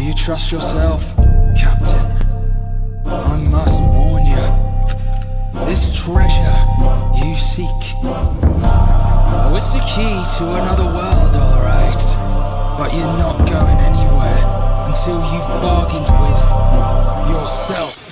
you trust yourself, Captain? I must warn you, this treasure you seek, oh, it's the key to another world, alright. But you're not going anywhere until you've bargained with yourself.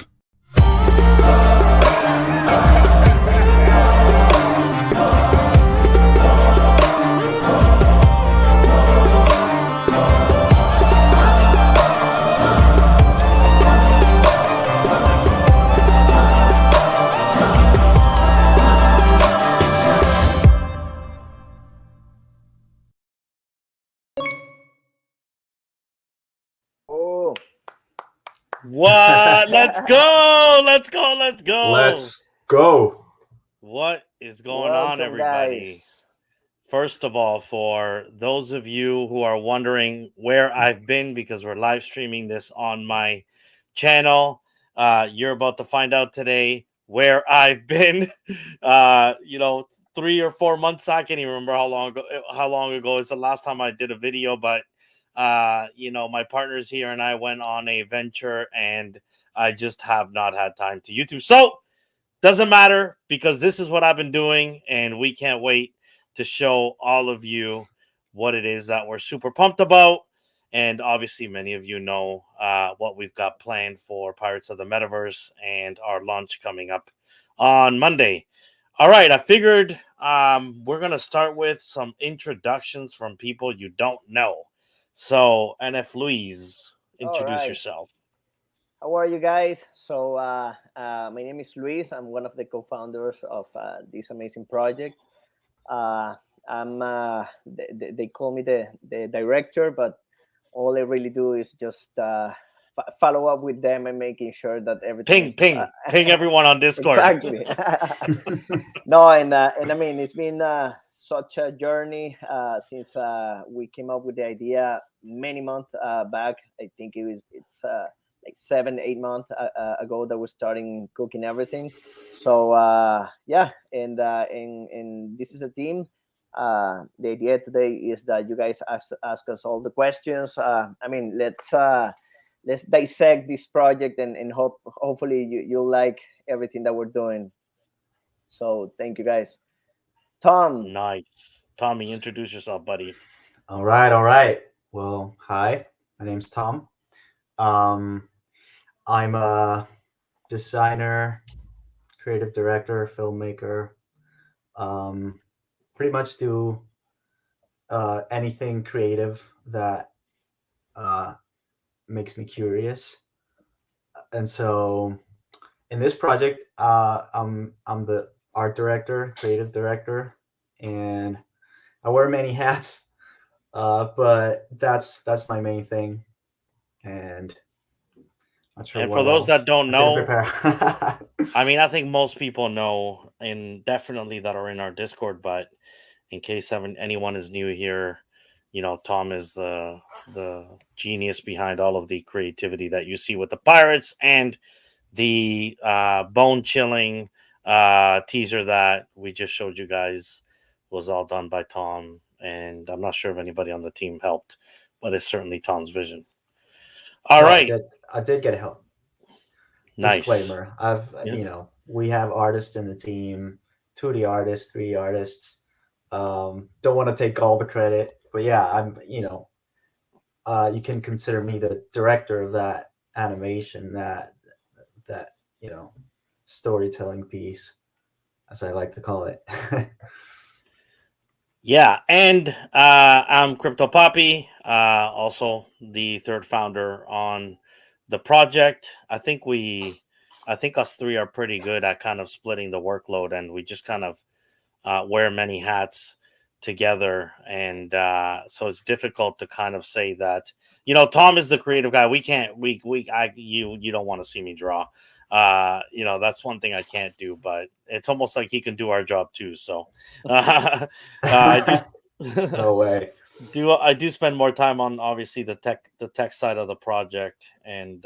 What? Let's go! Let's go! Let's go! Let's go! What is going on, everybody? Guys. First of all, for those of you who are wondering where I've been, because we're live streaming this on my channel, you're about to find out today where I've been. 3 or 4 months. I can't even remember how long ago is the last time I did a video, but my partners here and I went on a venture, and I just have not had time to YouTube. So doesn't matter, because this is what I've been doing, and we can't wait to show all of you what it is that we're super pumped about. And obviously many of you know what we've got planned for Pirates of the Metaverse and our launch coming up on Monday. All right, I figured we're going to start with some introductions from people you don't know. So, NFLuis, introduce yourself. How are you guys? So, my name is Luis. I'm one of the co-founders of this amazing project. They call me the director, but all I really do is just follow up with them and making sure that everything. Ping everyone on Discord. Exactly. No, and I mean, it's been such a journey since we came up with the idea many months back. I think it's like 7-8 months ago that we're starting cooking everything. So and this is a team. The idea today is that you guys ask us all the questions. Let's dissect this project and hopefully you'll like everything that we're doing. So thank you guys. Thom. Nice. Tommy, introduce yourself, buddy. All right. Well, hi, my name's Thom. I'm a designer, creative director, filmmaker. Pretty much do anything creative that makes me curious. And so in this project, I'm the art director, creative director, and I wear many hats, but that's my main thing. And not sure. And for those that don't know, I mean, I think most people know, and definitely that are in our Discord, but in case anyone is new here, Thom is the genius behind all of the creativity that you see with the Pirates, and the bone-chilling teaser that we just showed you guys was all done by Thom, and I'm not sure if anybody on the team helped, but it's certainly Thom's vision. All right. I did get help. Nice. Disclaimer. We have artists in the team, 2D artists, 3D artists. Don't want to take all the credit, but yeah, I'm, you can consider me the director of that animation, that storytelling piece, as I like to call it. Yeah, and I'm CryptoPapi, also the third founder on the project. I think us three are pretty good at kind of splitting the workload, and we just kind of wear many hats together, and so it's difficult to kind of say that Thom is the creative guy. You don't want to see me draw. That's one thing I can't do, but it's almost like he can do our job too. So I do. No way. I do spend more time on obviously the tech side of the project, and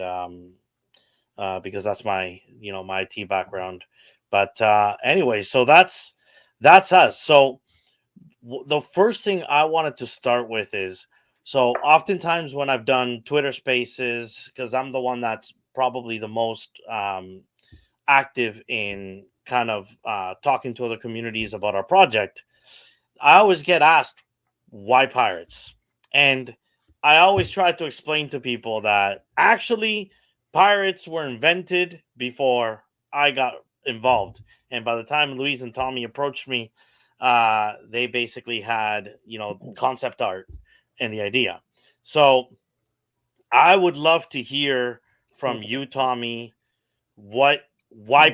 because that's my my IT background. But anyway, so that's us. So the first thing I wanted to start with is, So oftentimes when I've done Twitter Spaces, because I'm the one that's probably the most active in kind of talking to other communities about our project, I always get asked, why pirates? And I always try to explain to people that actually pirates were invented before I got involved. And by the time Luis and Tommy approached me, they basically had, concept art and the idea. So I would love to hear from you, Tommy, why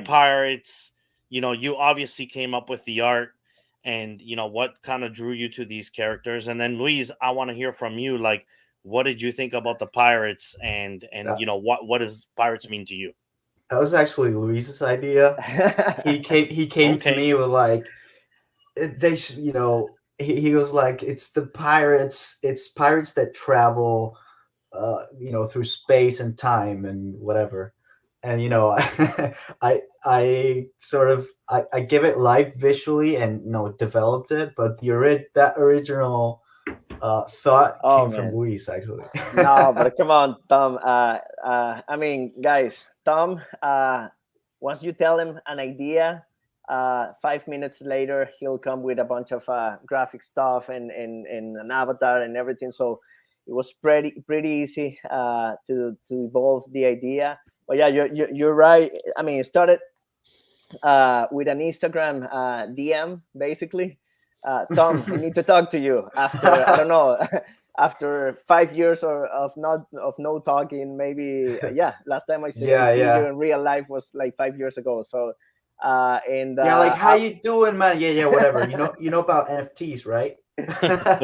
pirates. You obviously came up with the art, and what kind of drew you to these characters. And then Luis, I want to hear from you, like, what did you think about the pirates, and what does pirates mean to you? That was actually Luis's idea. He came to me with like, they should, he was like, it's pirates that travel through space and time and whatever. And I sort of I give it life visually and developed it, but that original thought came from Luis, actually. No, but come on, Thom. I mean, guys, Thom, once you tell him an idea, 5 minutes later he'll come with a bunch of graphic stuff and an avatar and everything. So it was pretty easy to evolve the idea. But yeah, you're right. I mean, it started with an Instagram DM, basically. Thom, I need to talk to you after I don't know after 5 years of no talking. Maybe last time I see you in real life was like 5 years ago. So like, how you doing, man? Yeah, whatever. You know about NFTs, right?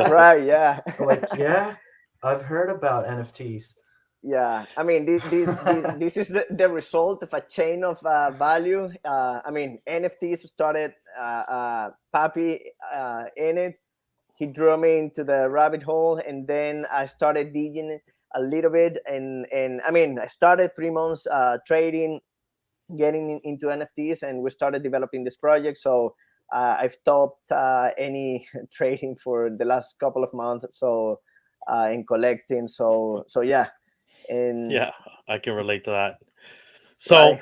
Right, yeah. Like, yeah, I've heard about NFTs. Yeah, I mean, this is the result of a chain of value. I mean, NFTs started Papi in it. He drew me into the rabbit hole, and then I started digging a little bit. And I mean, I started 3 months trading, getting into NFTs, and we started developing this project. So I've stopped any trading for the last couple of months. So in collecting. So yeah. And yeah, I can relate to that. So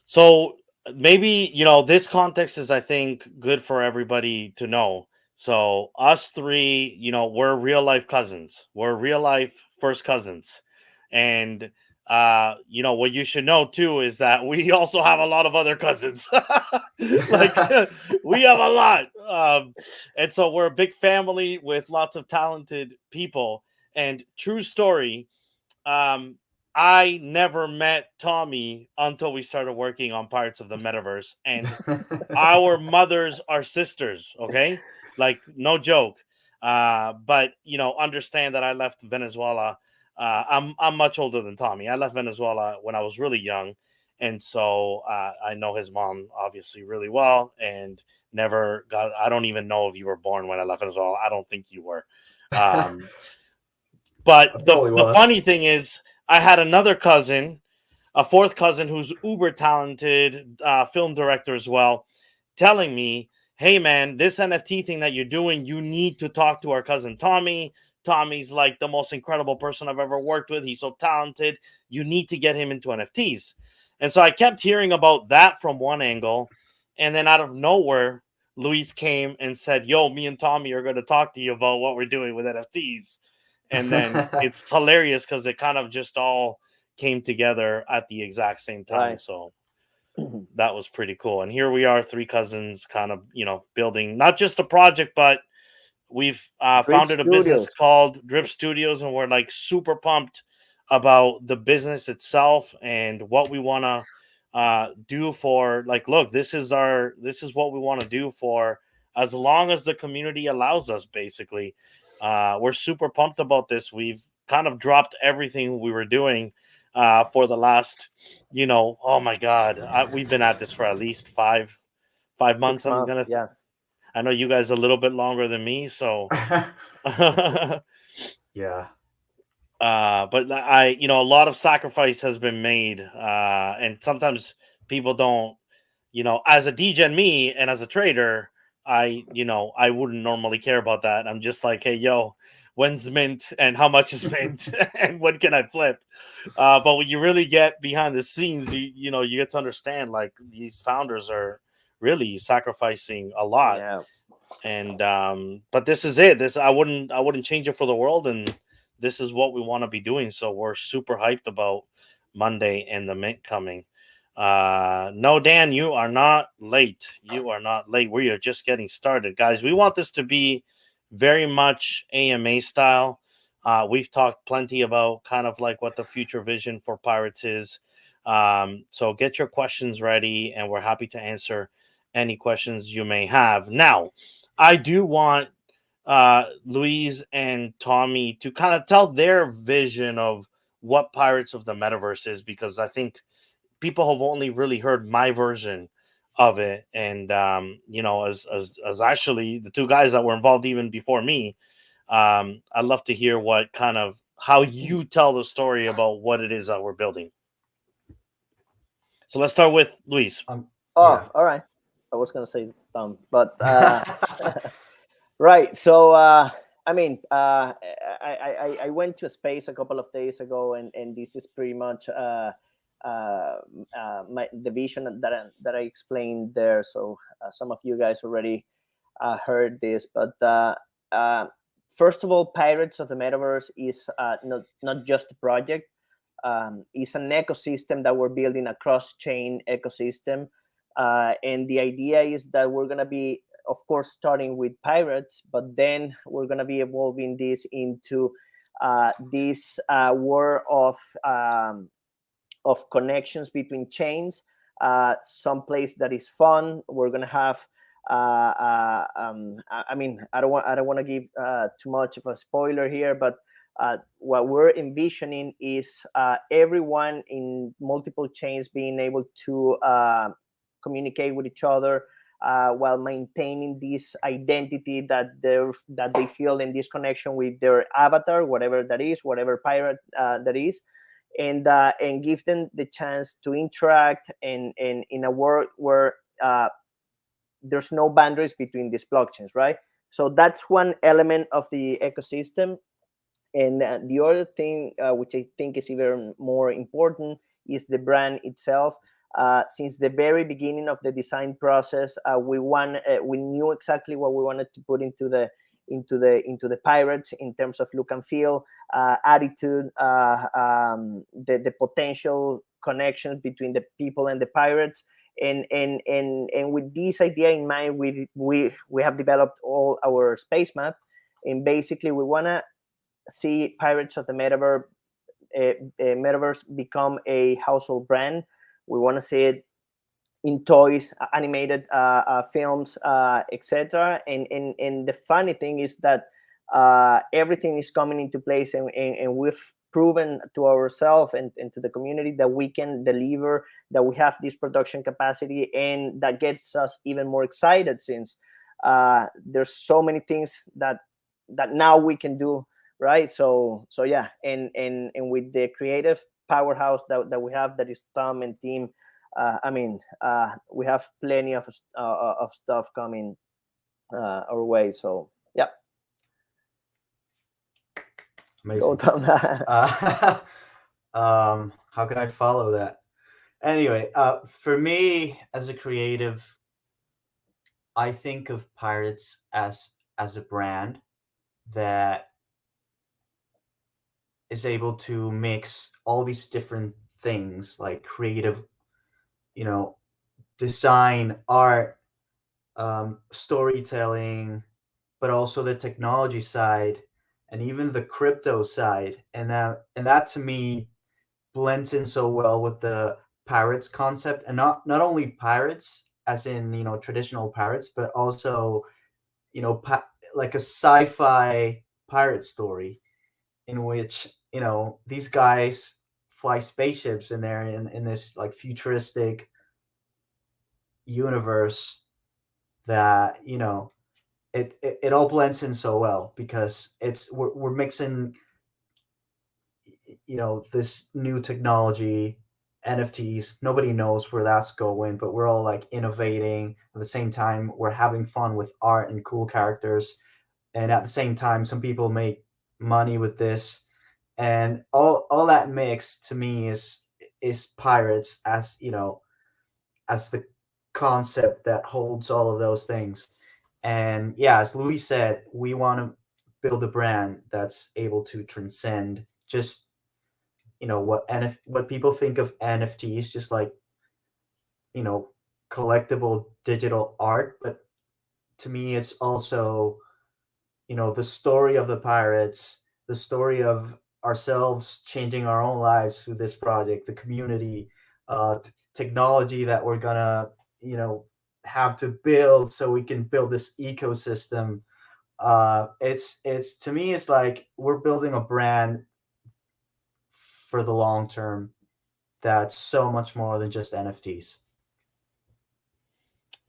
so maybe this context is, I think, good for everybody to know. So us three, we're real life cousins. We're real life first cousins. And what you should know too is that we also have a lot of other cousins. Like we have a lot. And so we're a big family with lots of talented people. And true story, I never met Tommy until we started working on Pirates of the Metaverse, and our mothers are sisters. Okay, like no joke. But understand that I left Venezuela. I'm much older than Tommy. I left Venezuela when I was really young, and so I know his mom obviously really well, and never got. I don't even know if you were born when I left Venezuela. I don't think you were. But the funny thing is, I had another cousin, a fourth cousin who's uber talented film director as well, telling me, hey, man, this NFT thing that you're doing, you need to talk to our cousin Tommy. Tommy's like the most incredible person I've ever worked with. He's so talented. You need to get him into NFTs. And so I kept hearing about that from one angle. And then out of nowhere, Luis came and said, yo, me and Tommy are going to talk to you about what we're doing with NFTs. And then it's hilarious because it kind of just all came together at the exact same time. Right. So that was pretty cool. And here we are, three cousins kind of, building not just a project, but we've founded a business called Drip Studios. And we're like super pumped about the business itself and what we want to do for, like, look, this is what we want to do for as long as the community allows us, basically. We're super pumped about this. We've kind of dropped everything we were doing for the last, oh my God, we've been at this for at least five months. I know you guys a little bit longer than me, so yeah. But a lot of sacrifice has been made, and sometimes people don't, as a DJ and me, and as a trader, I wouldn't normally care about that. I'm just like, hey, yo, when's mint and how much is mint and when can I flip? But when you really get behind the scenes, you get to understand like these founders are really sacrificing a lot. Yeah. And but this is it. This I wouldn't change it for the world, and this is what we want to be doing. So we're super hyped about Monday and the mint coming. No, Dan, you are not late. You are not late. We are just getting started, guys. We want this to be very much AMA style. We've talked plenty about kind of like what the future vision for Pirates is. So get your questions ready, and we're happy to answer any questions you may have. Now, I do want Luis and Tommy to kind of tell their vision of what Pirates of the Metaverse is, because I think people have only really heard my version of it. And as actually the two guys that were involved even before me, I'd love to hear what kind of how you tell the story about what it is that we're building. So let's start with Luis. Oh, Yeah. all right. I was gonna say but right. So I mean, I went to a space a couple of days ago, and this is pretty much the vision that I explained there. So some of you guys already heard this, but first of all, Pirates of the Metaverse is not just a project. It's an ecosystem that we're building, a cross-chain ecosystem, and the idea is that we're gonna be, of course, starting with Pirates, but then we're gonna be evolving this into this world of connections between chains, some place that is fun. We're gonna have. I mean, I don't want to give too much of a spoiler here, but what we're envisioning is everyone in multiple chains being able to communicate with each other while maintaining this identity that they feel in this connection with their avatar, whatever that is, whatever pirate that is, and give them the chance to interact in a world where there's no boundaries between these blockchains, right? So that's one element of the ecosystem. And the other thing, which I think is even more important, is the brand itself. Since the very beginning of the design process, we knew exactly what we wanted to put into the pirates in terms of look and feel, attitude, the potential connections between the people and the pirates. And with this idea in mind, we have developed all our space map, and basically we want to see Pirates of the Metaverse become a household brand. We want to see it in toys, animated films, etc. And the funny thing is that everything is coming into place, and we've proven to ourselves and to the community that we can deliver, that we have this production capacity, and that gets us even more excited, since there's so many things that now we can do, right? So yeah, and with the creative powerhouse that we have, that is Thom and team, I mean, we have plenty of stuff coming our way. So yeah. Amazing. How can I follow that? Anyway, for me as a creative, I think of Pirates as a brand that is able to mix all these different things, like creative, design, art, storytelling, but also the technology side and even the crypto side. And that to me blends in so well with the pirates concept, and not only pirates as in traditional pirates, but also like a sci-fi pirate story in which these guys fly spaceships, and they're in this like futuristic universe that it all blends in so well, because we're mixing this new technology NFTs. Nobody knows where that's going, but we're all like innovating. At the same time, we're having fun with art and cool characters. And at the same time, some people make money with this. And all that mix to me is pirates, as you know, as the concept that holds all of those things. And yeah, as Luis said, we want to build a brand that's able to transcend just, you know, what people think of NFTs, just like, you know, collectible digital art. But to me, it's also, you know, the story of the pirates, the story of ourselves changing our own lives through this project, the community, technology that we're gonna, you know, have to build so we can build this ecosystem. It's to me, it's like we're building a brand for the long term that's so much more than just NFTs.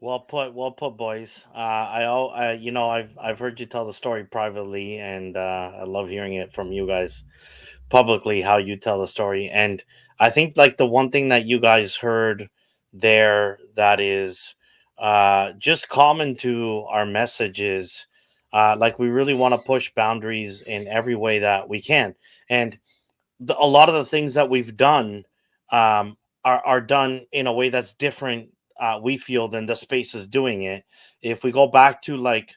Well put, boys. You know, I've heard you tell the story privately, and I love hearing it from you guys publicly how you tell the story. And I think like the one thing that you guys heard there that is just common to our messages, like we really want to push boundaries in every way that we can, and a lot of the things that we've done are done in a way that's different. We feel than the space is doing it. If we go back to like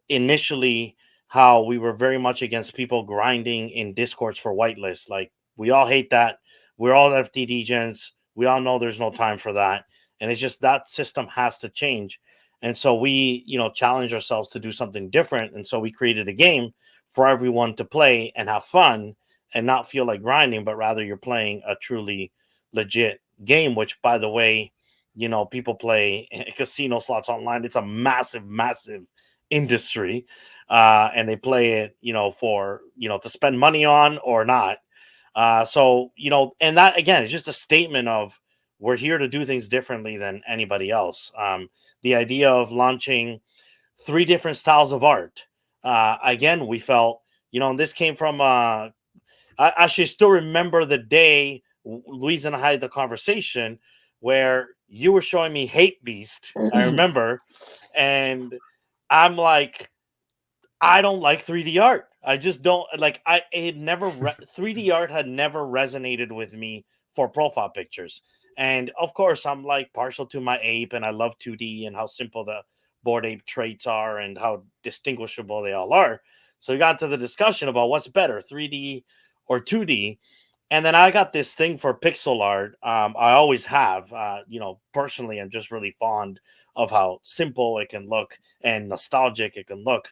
initially how we were very much against people grinding in discords for whitelists, like we all hate that. We're all FTD gens. We all know there's no time for that, and it's just that system has to change. And so we, you know, challenge ourselves to do something different. And so we created a game for everyone to play and have fun and not feel like grinding, but rather you're playing a truly legit game, which, by the way, you know, people play casino slots online. It's a massive, massive industry. And they play it, you know, for, you know, to spend money on or not. So, you know, and that, again, is just a statement of we're here to do things differently than anybody else. The idea of launching 3 different styles of art. Again, we felt, you know, and this came from, I actually still remember the day Luis and I had the conversation where you were showing me Hate Beast. I remember. And I'm like, I don't like 3D art. I just don't like. It never 3D art had never resonated with me for profile pictures. And of course, I'm like partial to my ape, and I love 2D and how simple the Bored Ape traits are and how distinguishable they all are. So we got to the discussion about what's better, 3D or 2D. And then I got this thing for pixel art. I always have. You know, personally, I'm just really fond of how simple it can look and nostalgic it can look.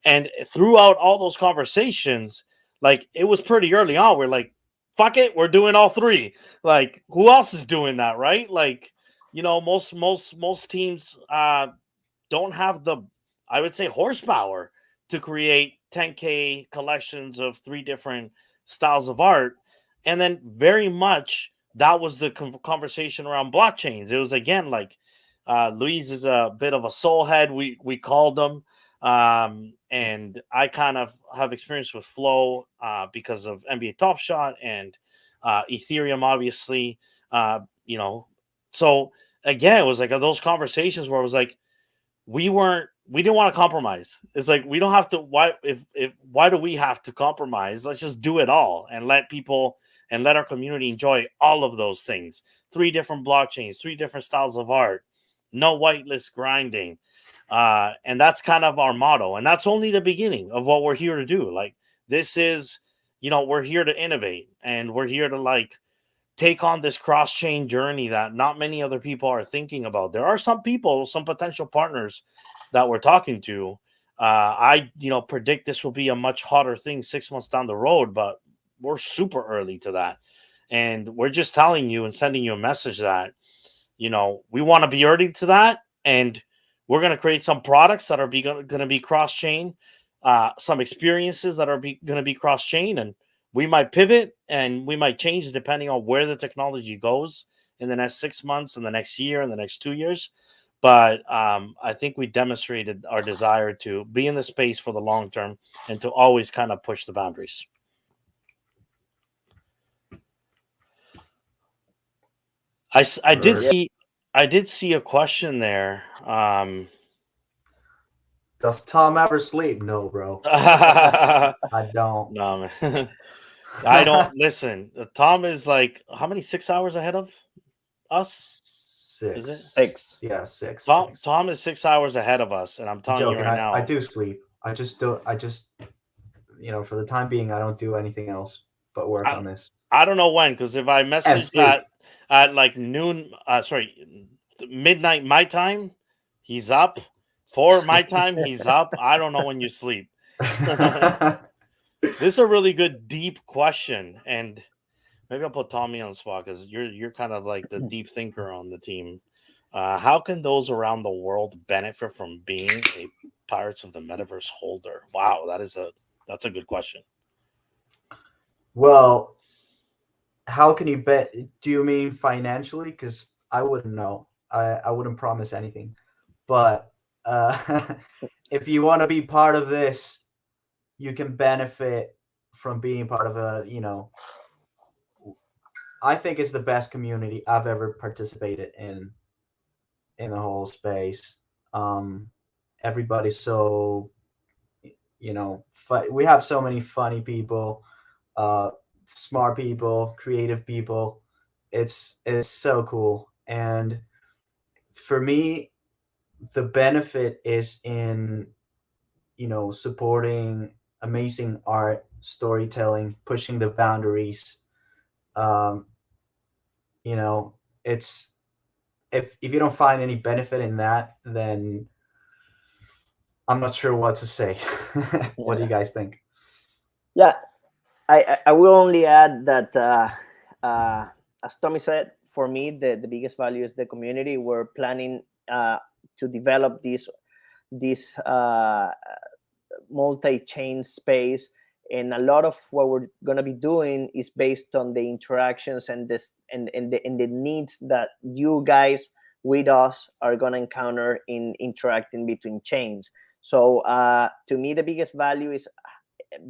And throughout all those conversations, like it was pretty early on, we're like, fuck it, we're doing all 3. Like, who else is doing that, right? Like, you know, most teams don't have the, I would say, horsepower to create 10K collections of 3 different styles of art. And then very much that was the conversation around blockchains. It was, again, like Luis is a bit of a soul head, we called him. And I kind of have experience with Flow because of NBA Top Shot and Ethereum, obviously. You know, so again, it was like those conversations where it was like we didn't want to compromise. It's like we don't have to. Why do we have to compromise? Let's just do it all and let people and let our community enjoy all of those things. 3 different blockchains, 3 different styles of art, no whitelist grinding. And that's kind of our motto. And that's only the beginning of what we're here to do. Like, this is, you know, we're here to innovate, and we're here to like take on this cross-chain journey that not many other people are thinking about. There are some people, some potential partners that we're talking to. I, you know, predict this will be a much hotter thing 6 months down the road, but we're super early to that. And we're just telling you and sending you a message that, you know, we want to be early to that. And we're going to create some products that are going to be cross-chain, some experiences that are going to be cross-chain, and we might pivot and we might change depending on where the technology goes in the next 6 months, in the next year, in the next 2 years. But I think we demonstrated our desire to be in the space for the long term and to always kind of push the boundaries. I did see a question there. Does Thom ever sleep? No, bro. No, I don't. man. I don't listen. Thom is like how many 6 hours ahead of us? Six. Is it? 6. Yeah, six. Thom is 6 hours ahead of us, and I'm I'm telling you joking. right now. I do sleep. I just don't. I just, for the time being, I don't do anything else but work on this. I don't know when, because if I message sleep. at like noon, midnight my time, he's up. 4 my time, he's up. I don't know when you sleep. This is a really good deep question, and maybe I'll put Tommy on the spot because you're kind of like the deep thinker on the team. How can those around the world benefit from being a Pirates of the Metaverse holder? Wow, that's a good question. Well, how can you bet? Do you mean financially? Because I wouldn't know. I wouldn't promise anything. But if you want to be part of this, you can benefit from being part of I think it's the best community I've ever participated in the whole space. Everybody's so, we have so many funny people, smart people, creative people. It's so cool. And for me, the benefit is in, supporting amazing art, storytelling, pushing the boundaries. Um, it's if you don't find any benefit in that, then I'm not sure what to say. What do you guys think? Yeah, I will only add that as Tommy said, for me the biggest value is the community. We're planning to develop this multi-chain space, and a lot of what we're going to be doing is based on the interactions and the needs that you guys with us are going to encounter in interacting between chains. So to me the biggest value is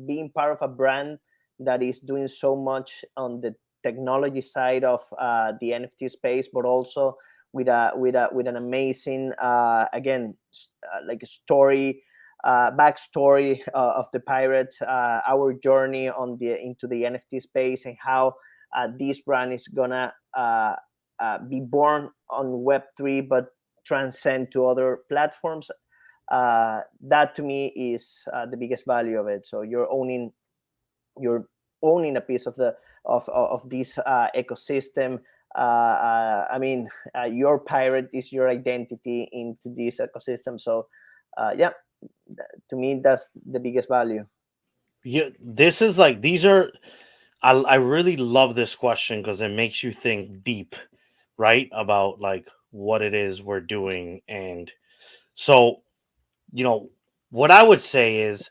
being part of a brand that is doing so much on the technology side of the NFT space, but also with an amazing like a story, backstory of the Pirates, our journey into the NFT space, and how this brand is gonna be born on Web3 but transcend to other platforms. That to me is the biggest value of it. So you're owning a piece of this ecosystem. Your pirate is your identity into this ecosystem. So yeah, to me that's the biggest value. Yeah, this is like these are. I really love this question because it makes you think deep, right, about like what it is we're doing. And so, what I would say is,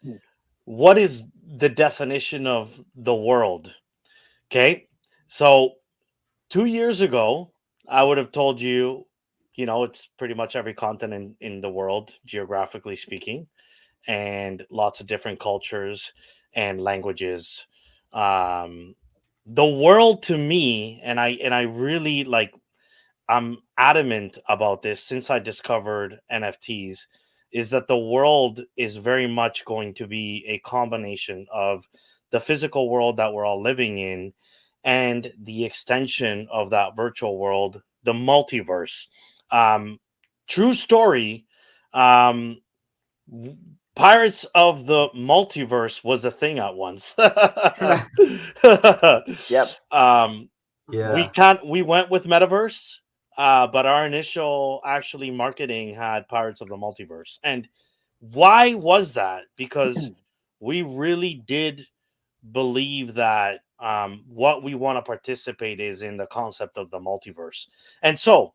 what is the definition of the world? Okay, so 2 years ago, I would have told you, it's pretty much every continent in the world, geographically speaking, and lots of different cultures and languages. Um, the world to me, and I really like, I'm adamant about this since I discovered NFTs, is that the world is very much going to be a combination of the physical world that we're all living in and the extension of that virtual world, the multiverse. True story. Um, Pirates of the Multiverse was a thing at once. Yep. Yeah. We went with Metaverse, but our initial actually marketing had Pirates of the Multiverse. And why was that? Because we really did believe that what we want to participate is in the concept of the multiverse. And so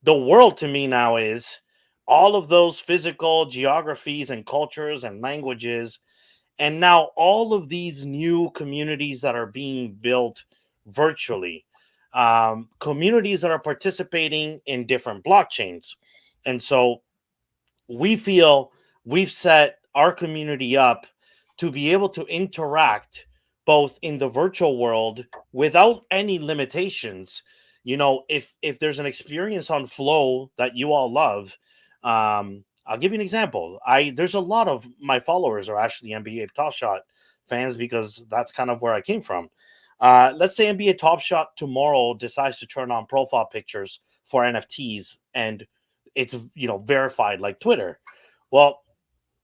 the world to me now is all of those physical geographies and cultures and languages, and now all of these new communities that are being built virtually, communities that are participating in different blockchains. And so we feel we've set our community up to be able to interact both in the virtual world without any limitations. if there's an experience on Flow that you all love, I'll give you an example. There's a lot of my followers are actually NBA Top Shot fans because that's kind of where I came from. Let's say NBA Top Shot tomorrow decides to turn on profile pictures for NFTs and it's verified like Twitter. Well,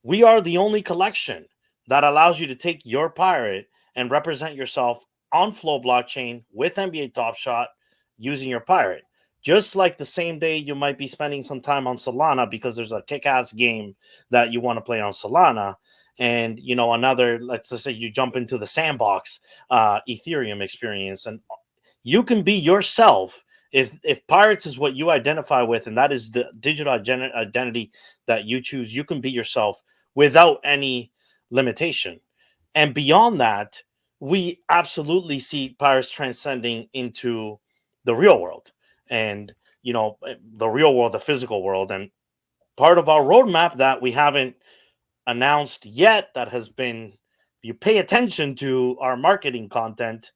we are the only collection that allows you to take your pirate and represent yourself on Flow blockchain with NBA Top Shot using your pirate. Just like the same day you might be spending some time on Solana because there's a kick-ass game that you want to play on Solana, and another, let's just say you jump into the Sandbox Ethereum experience, and you can be yourself. If pirates is what you identify with, and that is the digital identity that you choose, you can be yourself without any limitation. And beyond that, we absolutely see pirates transcending into the real world, and the real world, the physical world. And part of our roadmap that we haven't announced yet, that has been, if you pay attention to our marketing content,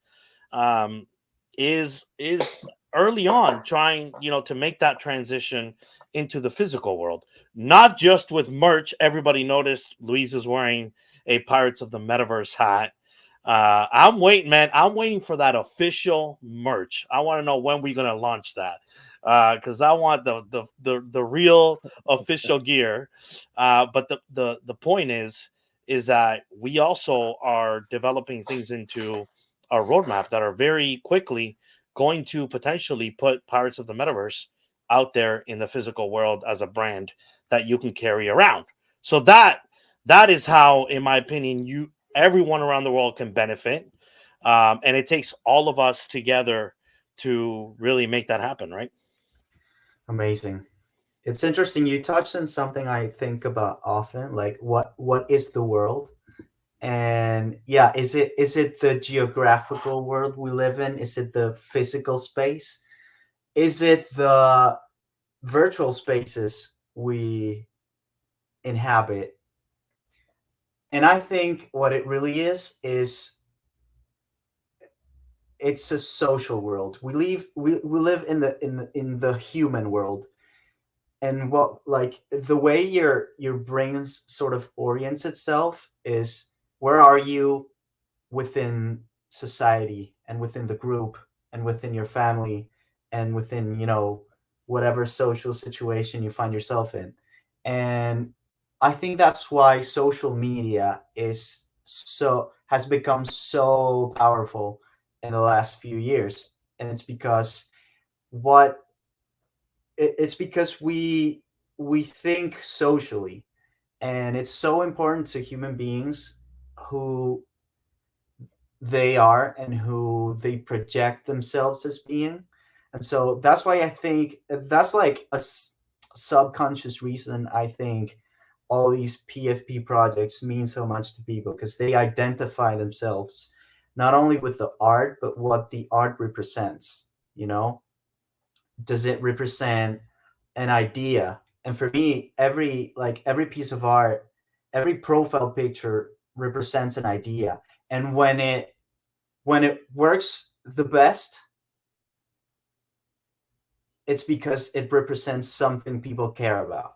is early on trying to make that transition into the physical world, not just with merch. Everybody noticed Luis is wearing a Pirates of the Metaverse hat. I'm waiting, man. I'm waiting for that official merch. I want to know when we're gonna launch that, because I want the real official gear. But the point is that we also are developing things into our roadmap that are very quickly going to potentially put Pirates of the Metaverse out there in the physical world as a brand that you can carry around. So that is how, in my opinion, everyone around the world can benefit. And it takes all of us together to really make that happen, right? Amazing. It's interesting. You touched on something I think about often, like what is the world? And yeah, is it the geographical world we live in? Is it the physical space? Is it the virtual spaces we inhabit? And I think what it really is it's a social world. We live in the human world. And what, like, the way your brain sort of orients itself is, where are you within society and within the group and within your family and within whatever social situation you find yourself in. And I think that's why social media has become so powerful in the last few years. And it's because what it's because we think socially, and it's so important to human beings who they are and who they project themselves as being. And so that's why I think that's like a subconscious reason I think all these PFP projects mean so much to people, because they identify themselves not only with the art, but what the art represents. Does it represent an idea? And for me, every piece of art, every profile picture represents an idea. And when it works the best, it's because it represents something people care about.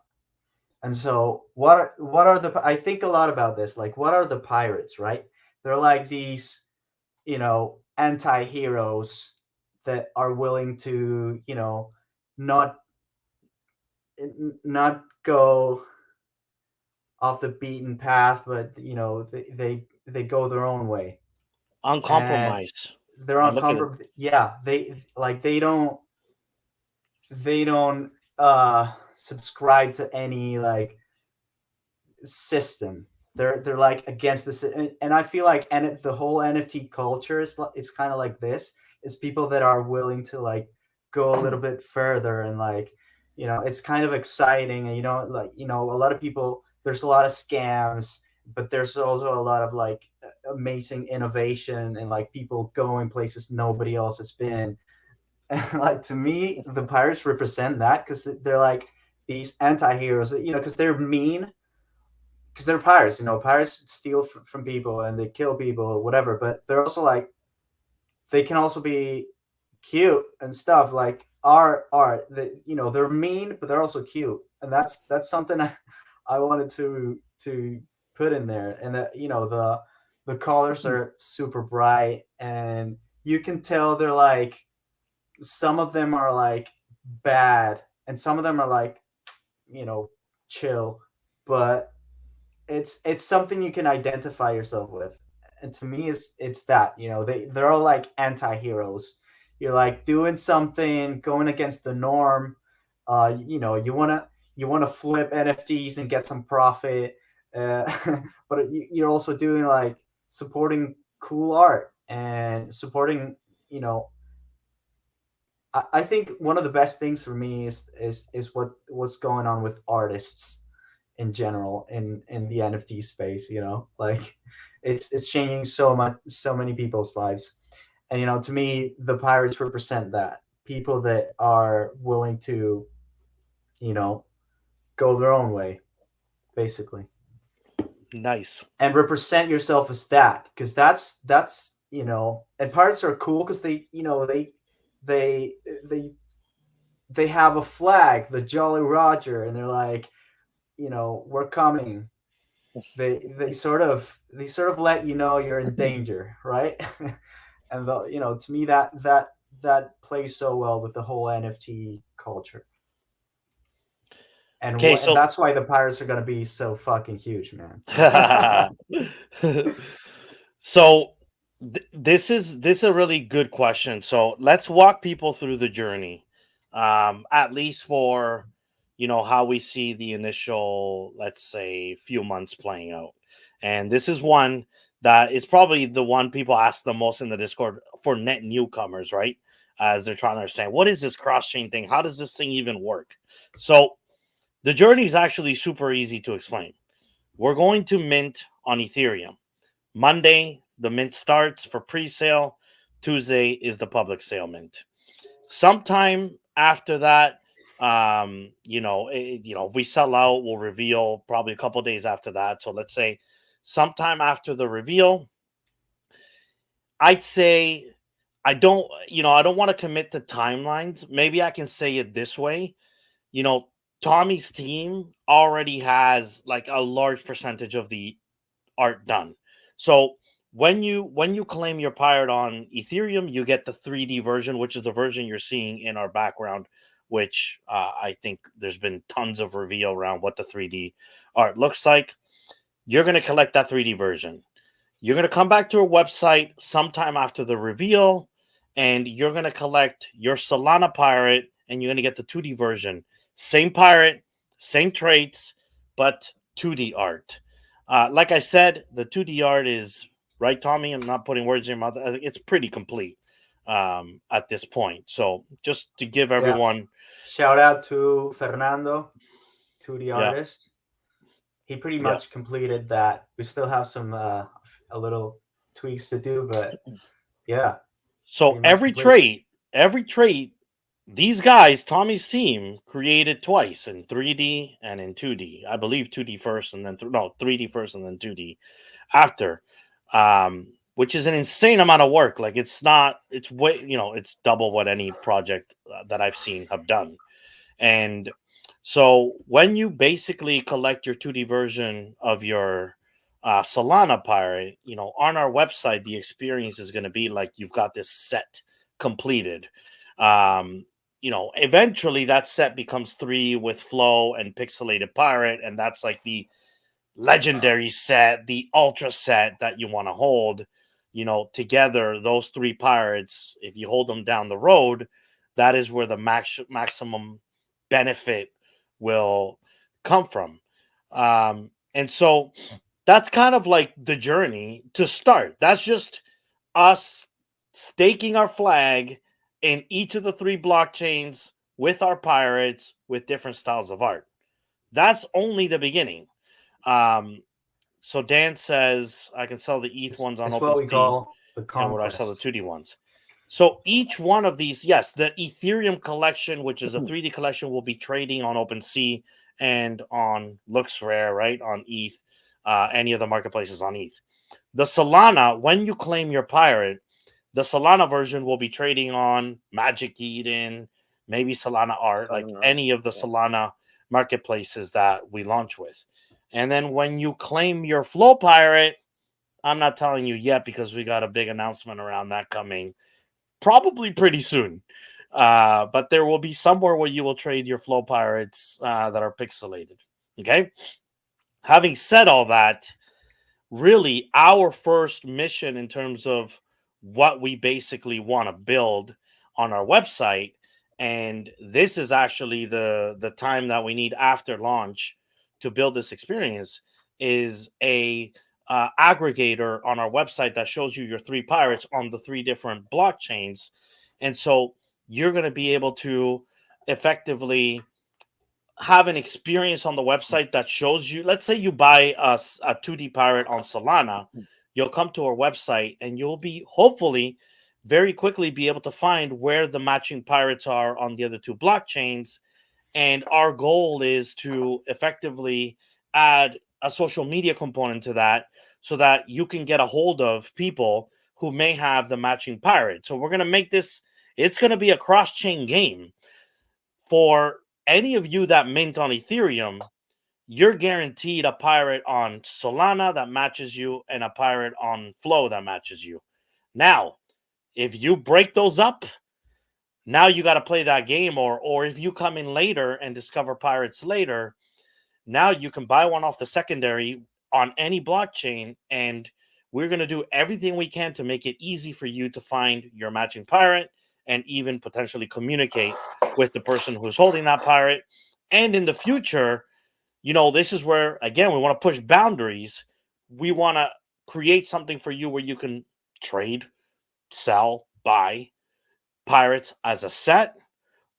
And so what are the I think a lot about this, like, what are the pirates, right? They're like these anti-heroes that are willing to not go off the beaten path, but they go their own way. Uncompromised. They're uncompromised. Yeah, they don't subscribe to any like system. They're like against this, and I feel like the whole NFT culture is kind of like this. It's people that are willing to like go a little bit further, and like it's kind of exciting. And a lot of people, there's a lot of scams, but there's also a lot of like amazing innovation and like people going places nobody else has been. And like, to me, the pirates represent that, because they're like these anti-heroes, because they're mean, because they're pirates. Pirates steal from people and they kill people or whatever, but they're also like, they can also be cute and stuff. Like our art, they're mean, but they're also cute, and that's something I wanted to put in there. And that, the colors are super bright, and you can tell they're like, some of them are like bad, and some of them are like, chill, but it's something you can identify yourself with. And to me, it's that, they're all like anti-heroes. You're like doing something, going against the norm. You want to flip NFTs and get some profit, but you're also doing like supporting cool art and supporting, I think one of the best things for me is what's going on with artists in general in the NFT space. Like it's changing so many people's lives, and to me, the pirates represent that, people that are willing to go their own way, basically, Nice. and represent yourself as that, because that's and pirates are cool because they they have a flag, the Jolly Roger, and they're like, we're coming. They sort of let you're in danger, right? And to me, that plays so well with the whole NFT culture. And, Okay, and so that's why the pirates are going to be so fucking huge, man. so this is a really good question. So let's walk people through the journey, at least for how we see the initial, let's say, few months playing out. And this is one that is probably the one people ask the most in the Discord for net newcomers, right? As they're trying to understand, what is this cross chain thing? How does this thing even work? So the journey is actually super easy to explain. We're going to mint on Ethereum. Monday, the mint starts for pre-sale. Tuesday is the public sale mint. Sometime after that, if we sell out, we'll reveal probably a couple days after that. So let's say sometime after the reveal, I'd say I don't want to commit to timelines. Maybe I can say it this way. Tommy's team already has like a large percentage of the art done. So when you claim your pirate on Ethereum, you get the 3D version, which is the version you're seeing in our background, which I think there's been tons of reveal around what the 3D art looks like. You're going to collect that 3D version. You're going to come back to our website sometime after the reveal, and you're going to collect your Solana pirate, and you're going to get the 2D version. Same pirate, same traits, but 2D art. Like I said, the 2D art is, right, Tommy? I'm not putting words in your mouth. I think it's pretty complete at this point. So just to give everyone... Shout out to Fernando, 2D artist. He pretty much completed that. We still have some a little tweaks to do, but yeah. So every trait, these guys, Tommy's team, created twice, in 3D and in 2D. I believe 2D first and then 3D first and then 2D after, which is an insane amount of work. Like it's way, it's double what any project that I've seen have done. And so when you basically collect your 2D version of your Solana pirate, on our website, the experience is going to be like you've got this set completed. Eventually that set becomes 3 with flow and pixelated pirate, and that's like the legendary set, the ultra set that you want to hold. Together, those 3 pirates, if you hold them down the road, that is where the maximum benefit will come from. And so that's kind of like the journey to start. That's just us staking our flag in each of the 3 blockchains with our pirates with different styles of art. That's only the beginning. So Dan says I can sell the ETH ones on OpenSea. That's what we call the conquest. And what I sell the 2D ones. So each one of these, yes, the Ethereum collection, which is a 3D collection, will be trading on OpenSea and on LooksRare, right, on ETH, any of the marketplaces on ETH. The Solana, when you claim your pirate, The Solana version will be trading on Magic Eden, maybe Solana Art, like any of the Solana marketplaces that we launch with. And then when you claim your Flow Pirate, I'm not telling you yet because we got a big announcement around that coming probably pretty soon. But there will be somewhere where you will trade your Flow Pirates that are pixelated. Okay. Having said all that, really our first mission in terms of what we basically want to build on our website, and this is actually the time that we need after launch to build this experience, is a aggregator on our website that shows you your 3 pirates on the 3 different blockchains. And so you're going to be able to effectively have an experience on the website that shows you, let's say you buy a 2D pirate on Solana, you'll come to our website and you'll be hopefully very quickly be able to find where the matching pirates are on the other 2 blockchains. And our goal is to effectively add a social media component to that so that you can get a hold of people who may have the matching pirate. So we're going to make this, it's going to be a cross-chain game. For any of you that mint on Ethereum, you're guaranteed a pirate on Solana that matches you and a pirate on Flow that matches you. Now, if you break those up, now you got to play that game. Or if you come in later and discover pirates later, now you can buy one off the secondary on any blockchain, and we're going to do everything we can to make it easy for you to find your matching pirate and even potentially communicate with the person who's holding that pirate. And in the future, you know, this is where, again, we want to push boundaries. We want to create something for you where you can trade, sell, buy pirates as a set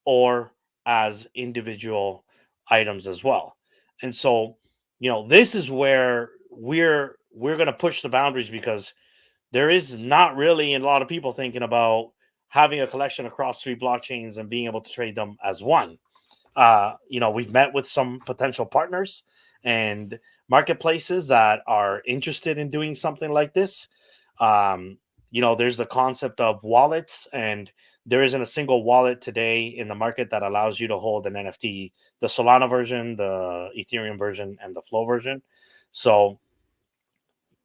or as individual items as well. And so, you know, this is where we're going to push the boundaries, because there is not really a lot of people thinking about having a collection across 3 blockchains and being able to trade them as one. You know, we've met with some potential partners and marketplaces that are interested in doing something like this. You know, there's the concept of wallets, and there isn't a single wallet today in the market that allows you to hold an NFT, the Solana version, the Ethereum version, and the Flow version. So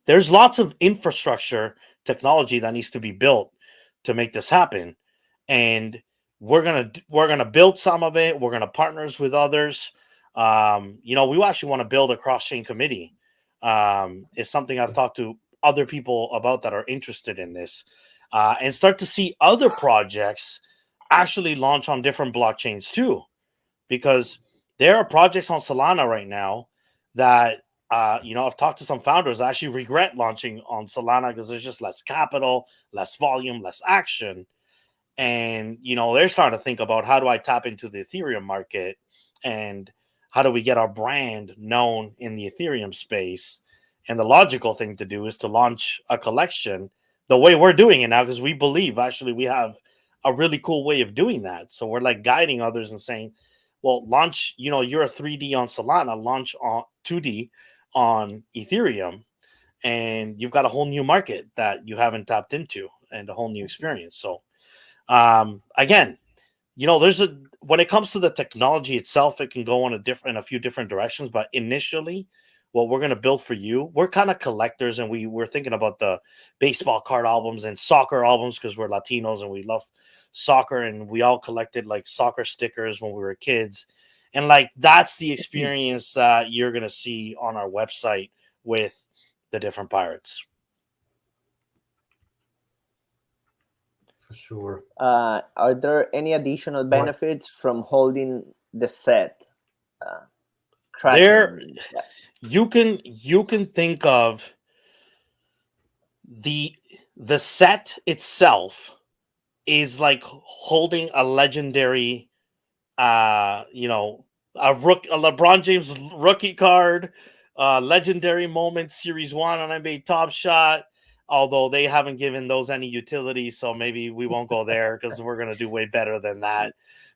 there's lots of infrastructure technology that needs to be built to make this happen. And we're gonna build some of it. We're gonna partners with others. You know, we actually want to build a cross-chain committee. It's something I've talked to other people about that are interested in this, and start to see other projects actually launch on different blockchains too, because there are projects on Solana right now that you know, I've talked to some founders that actually regret launching on Solana because there's just less capital, less volume, less action. And, you know, they're starting to think about, how do I tap into the Ethereum market, and how do we get our brand known in the Ethereum space? And the logical thing to do is to launch a collection the way we're doing it now, because we believe actually we have a really cool way of doing that. So we're like guiding others and saying, well, launch, you know, you're a 3D on Solana, launch on 2D on Ethereum, and you've got a whole new market that you haven't tapped into and a whole new experience. So again, you know, when it comes to the technology itself, it can go in a few different directions. But initially, what we're going to build for you, we're kind of collectors, and we're thinking about the baseball card albums and soccer albums because we're Latinos and we love soccer, and we all collected like soccer stickers when we were kids. And like, that's the experience that you're going to see on our website with the different pirates. For sure. Are there any additional benefits from holding the set? You can think of the set itself is like holding a legendary, you know, a LeBron James rookie card, legendary moment, Series 1 on NBA Top Shot. Although they haven't given those any utility, so maybe we won't go there because we're going to do way better than that.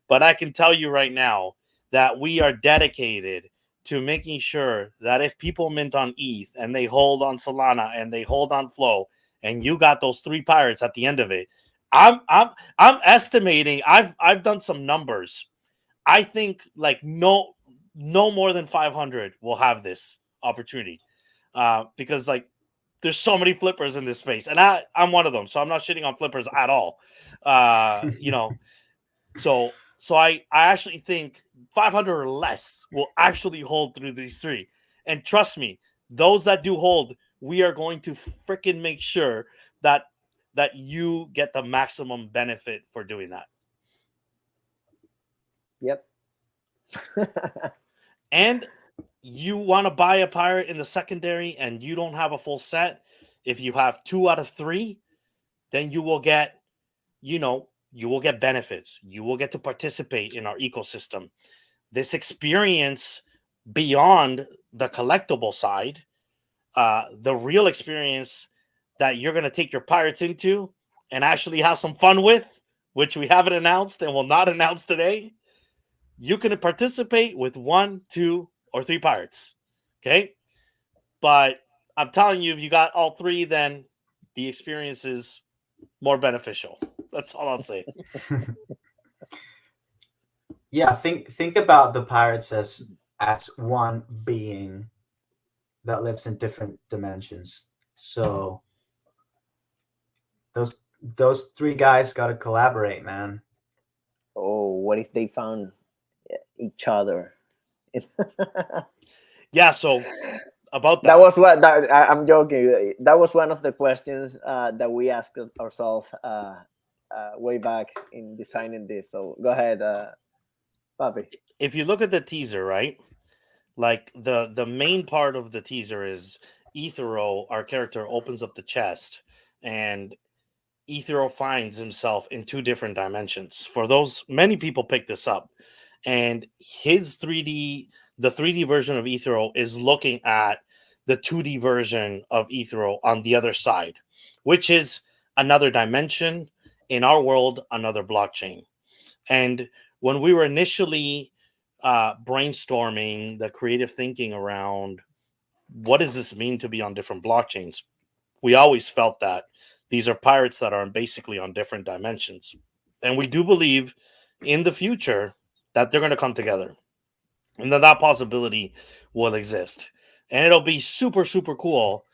But I can tell you right now that we are dedicated to making sure that if people mint on ETH and they hold on Solana and they hold on Flow and you got those 3 pirates at the end of it, I'm estimating. I've done some numbers. I think like no more than 500 will have this opportunity, because like there's so many flippers in this space, and I'm one of them, so I'm not shitting on flippers at all. So I actually think 500 or less will actually hold through these 3, and trust me, those that do hold, we are going to freaking make sure that you get the maximum benefit for doing that. Yep. And you want to buy a pirate in the secondary and you don't have a full set, if you have 2 out of 3, then you will get, you will get benefits. You will get to participate in our ecosystem. This experience beyond the collectible side, the real experience that you're going to take your pirates into and actually have some fun with, which we haven't announced and will not announce today. You can participate with 1, 2, or 3 pirates. Okay. But I'm telling you, if you got all 3, then the experience is more beneficial. That's all I'll say. Yeah, think about the pirates as one being that lives in different dimensions. So those 3 guys got to collaborate, man. Oh, what if they found each other? Yeah, so about that was what I'm joking. That was one of the questions that we asked ourselves way back in designing this. So go ahead, Papi. If you look at the teaser, right? Like the main part of the teaser is Ethero, our character, opens up the chest, and Ethero finds himself in 2 different dimensions. For those, many people pick this up, and his 3D, the 3D version of Ethero is looking at the 2D version of Ethero on the other side, which is another dimension in our world, another blockchain. And when we were initially brainstorming the creative thinking around what does this mean to be on different blockchains, we always felt that these are pirates that are basically on different dimensions. And we do believe in the future that they're going to come together and that possibility will exist. And it'll be super, super cool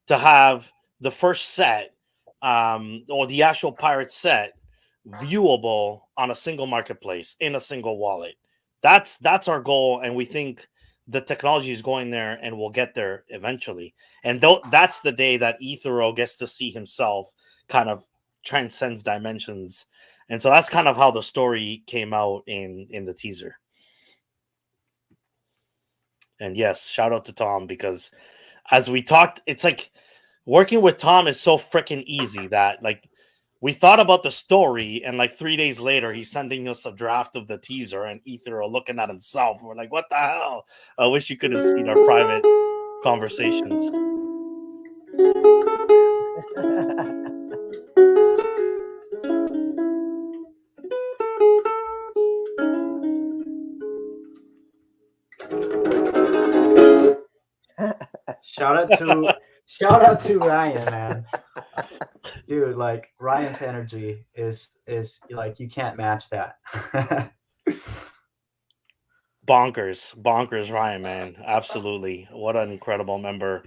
to have the first set or the actual pirate set viewable on a single marketplace in a single wallet. That's our goal, and we think the technology is going there and we'll get there eventually. And that's the day that Ethero gets to see himself kind of transcends dimensions. And so that's kind of how the story came out in the teaser. And yes, shout out to Thom, because as we talked, it's like working with Thom is so freaking easy that like we thought about the story, and like 3 days later, he's sending us a draft of the teaser, and Ethero looking at himself. We're like, what the hell? I wish you could have seen our private conversations. Shout out to Ryan, man. Dude, like Ryan's energy is like you can't match that. Bonkers Ryan, man. Absolutely. What an incredible member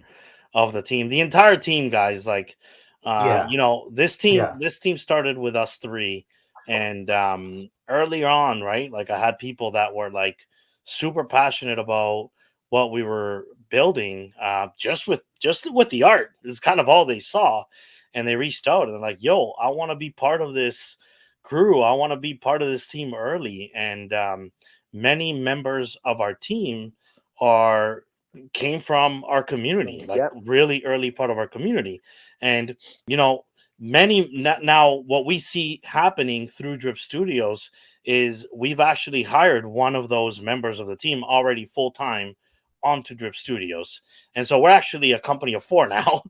of the team. The entire team, guys, like this team started with us 3, and early on, right? Like I had people that were like super passionate about what we were building, just with the art. Is kind of all they saw, and they reached out and they're like, yo, I want to be part of this crew. I want to be part of this team early. And many members of our team came from our community, like really early part of our community. And, many now what we see happening through Drip Studios is we've actually hired one of those members of the team already full-time onto Drip Studios. And so we're actually a company of 4 now,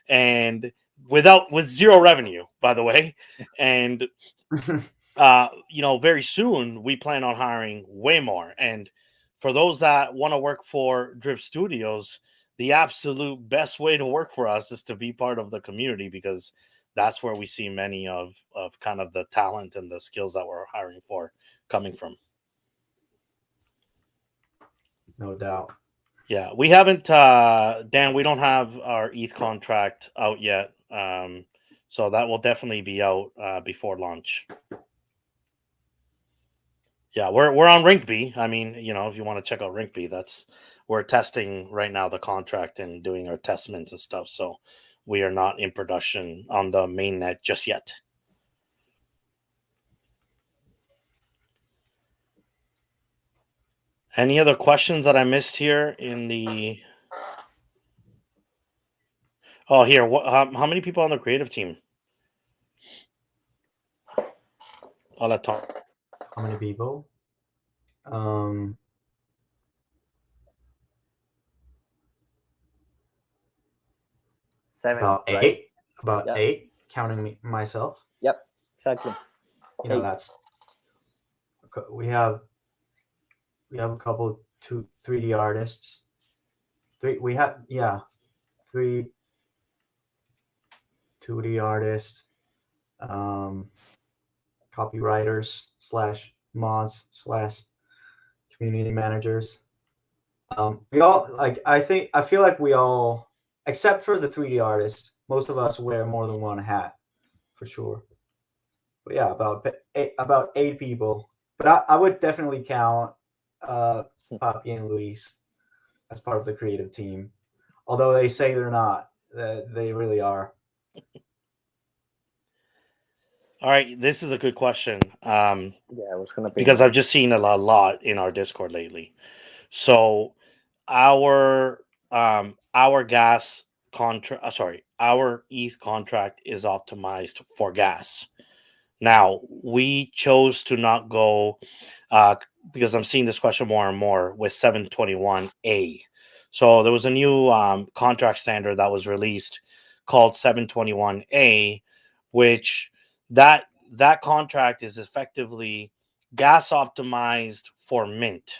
and with 0 revenue, by the way. And very soon we plan on hiring way more. And for those that want to work for Drip Studios, the absolute best way to work for us is to be part of the community, because that's where we see many of kind of the talent and the skills that we're hiring for coming from. No doubt. Yeah, we haven't, Dan, we don't have our ETH contract out yet. So that will definitely be out before launch. Yeah, we're on Rinkby. I mean, you know, if you want to check out Rinkby, we're testing right now the contract and doing our testments and stuff. So we are not in production on the mainnet just yet. Any other questions that I missed here in the? Oh, here. How many people on the creative team? I'll let Thom. How many people? Seven. About right? eight. About Yeah. 8, counting me myself. Yep, exactly. You know, 8. that's we have a couple 3D artists. We have 3 2D artists, copywriters / mods / community managers. We all I feel like we all, except for the 3D artists, most of us wear more than one hat for sure. But yeah, about 8 people. But I would definitely count Papi and Luis as part of the creative team, although they say they're not. They really are. All right, this is a good question. Yeah, I was gonna be Because I've just seen a lot in our Discord lately. So our gas contract, our ETH contract is optimized for gas. Now we chose to not go because I'm seeing this question more and more with 721A. So there was a new contract standard that was released called 721A, which that contract is effectively gas optimized for mint.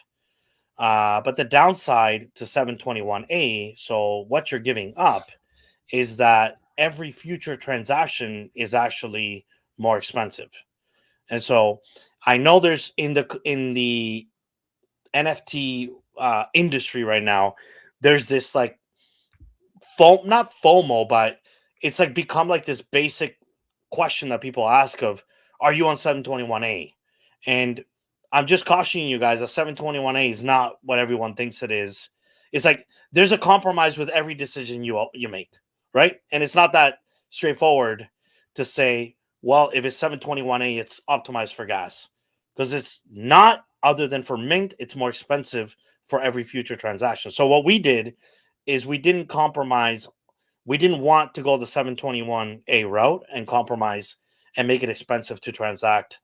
But the downside to 721A, so what you're giving up, is that every future transaction is actually more expensive. And so I know there's in the NFT industry right now, there's this like not FOMO, but it's like become like this basic question that people ask of, are you on 721A? And I'm just cautioning you guys that 721A is not what everyone thinks it is. It's like there's a compromise with every decision you make, right? And it's not that straightforward to say, well, if it's 721A, it's optimized for gas, because it's not. Other than for mint, it's more expensive for every future transaction. So what we did is we didn't compromise. We didn't want to go the 721A route and compromise and make it expensive to transact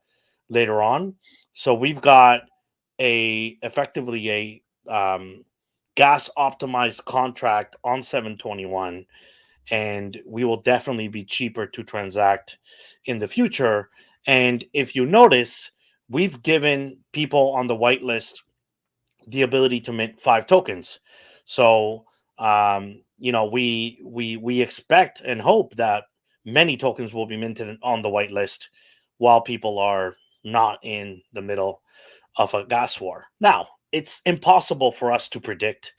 later on. So we've got effectively a gas optimized contract on 721, and we will definitely be cheaper to transact in the future. And if you notice, we've given people on the whitelist the ability to mint 5 tokens. So we expect and hope that many tokens will be minted on the whitelist while people are not in the middle of a gas war. Now, it's impossible for us to predict,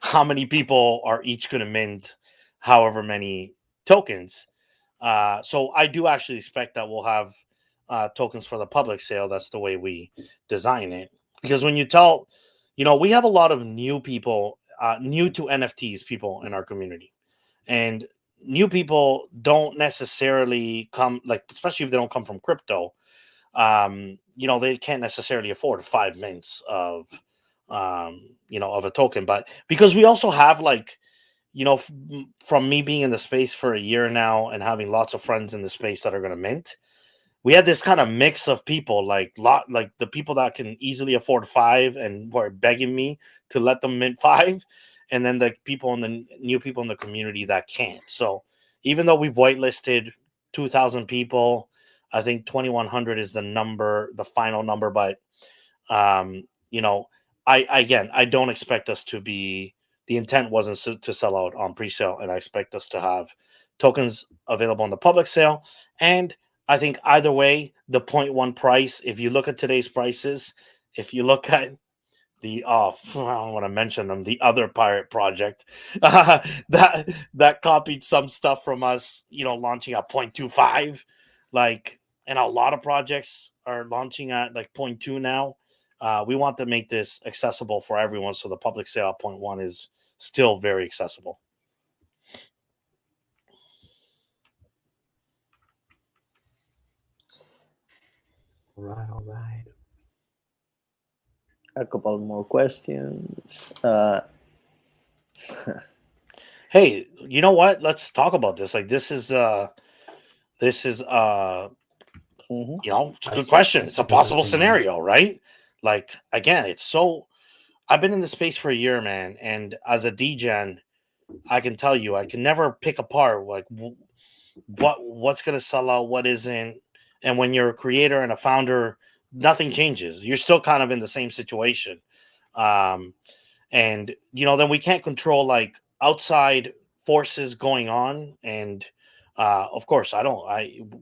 how many people are each going to mint however many tokens. So I do actually expect that we'll have tokens for the public sale. That's the way we design it. Because when you tell, we have a lot of new people, new to NFTs people in our community. And new people don't necessarily come, like, especially if they don't come from crypto, they can't necessarily afford 5 mints of a token. But because we also have, like, from me being in the space for a year now and having lots of friends in the space that are going to mint, we had this kind of mix of people, like the people that can easily afford 5 and were begging me to let them mint 5, and then the people in the new people in the community that can't. So even though we've whitelisted 2,000 people, I think 2,100 is the final number. But I don't expect us to be the intent wasn't to sell out on pre-sale, and I expect us to have tokens available on the public sale. And I think either way, the 0.1 price, if you look at today's prices, if you look at the I don't want to mention them, the other pirate project that copied some stuff from us, launching at 0.25, like, and a lot of projects are launching at like 0.2 now. We want to make this accessible for everyone, so the public sale at 0.1 is still very accessible. All right. A couple more questions. Hey, you know what? Let's talk about this. Like, this is it's a good question. It's a possible scenario, right? Like, again, I've been in the space for a year, man, and as a degen, I can tell you, I can never pick apart like what's going to sell out, what isn't. And when you're a creator and a founder, nothing changes. You're still kind of in the same situation. And then we can't control like outside forces going on. And of course,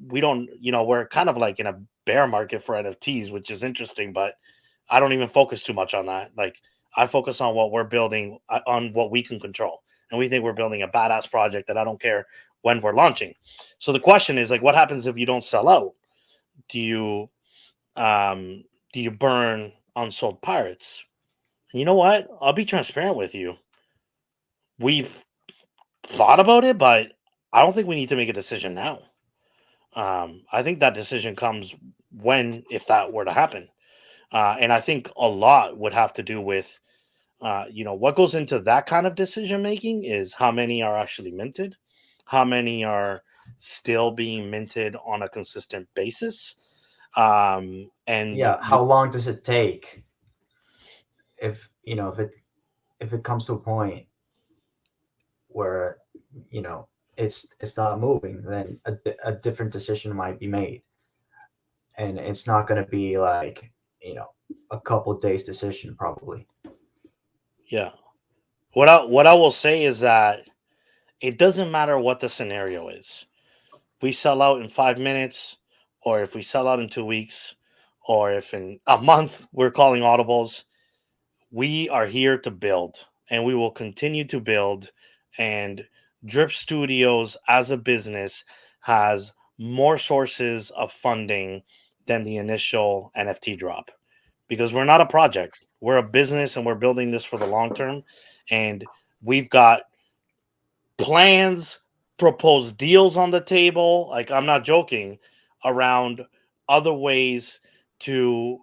we don't, we're kind of like in a bear market for NFTs, which is interesting, but I don't even focus too much on that. Like, I focus on what we're building, on what we can control. And we think we're building a badass project that I don't care when we're launching. So the question is, like, what happens if you don't sell out? Do you burn unsold pirates? And you know what? I'll be transparent with you. We've thought about it, but I don't think we need to make a decision now. I think that decision comes if that were to happen. And I think a lot would have to do with, what goes into that kind of decision making is how many are actually minted, how many are still being minted on a consistent basis. And how long does it take if it comes to a point where it's not moving, then a different decision might be made, and it's not going to be like a couple of days decision probably. Yeah. What I will say is that it doesn't matter what the scenario is. If we sell out in 5 minutes, or if we sell out in 2 weeks, or if in a month we're calling audibles, we are here to build, and we will continue to build. And Drip Studios as a business has more sources of funding than the initial NFT drop, because we're not a project. We're a business, and we're building this for the long term. And we've got plans, proposed deals on the table. Like, I'm not joking, around other ways to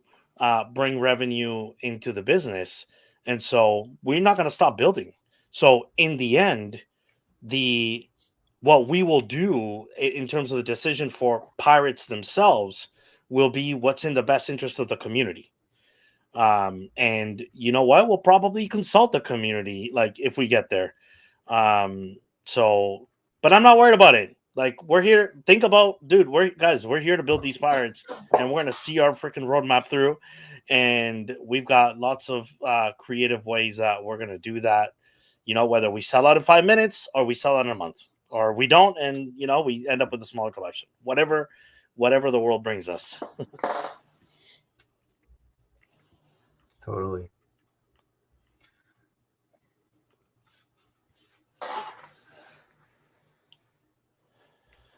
bring revenue into the business. And so we're not going to stop building. So in the end, what we will do in terms of the decision for pirates themselves will be what's in the best interest of the community. And you know what? We'll probably consult the community, like, if we get there. But I'm not worried about it. Like, we're here. Think about, dude, we're here to build these pirates, and we're going to see our freaking roadmap through. And we've got lots of creative ways that we're going to do that. Whether we sell out in 5 minutes, or we sell out in a month, or we don't, and we end up with a smaller collection. Whatever the world brings us. Totally.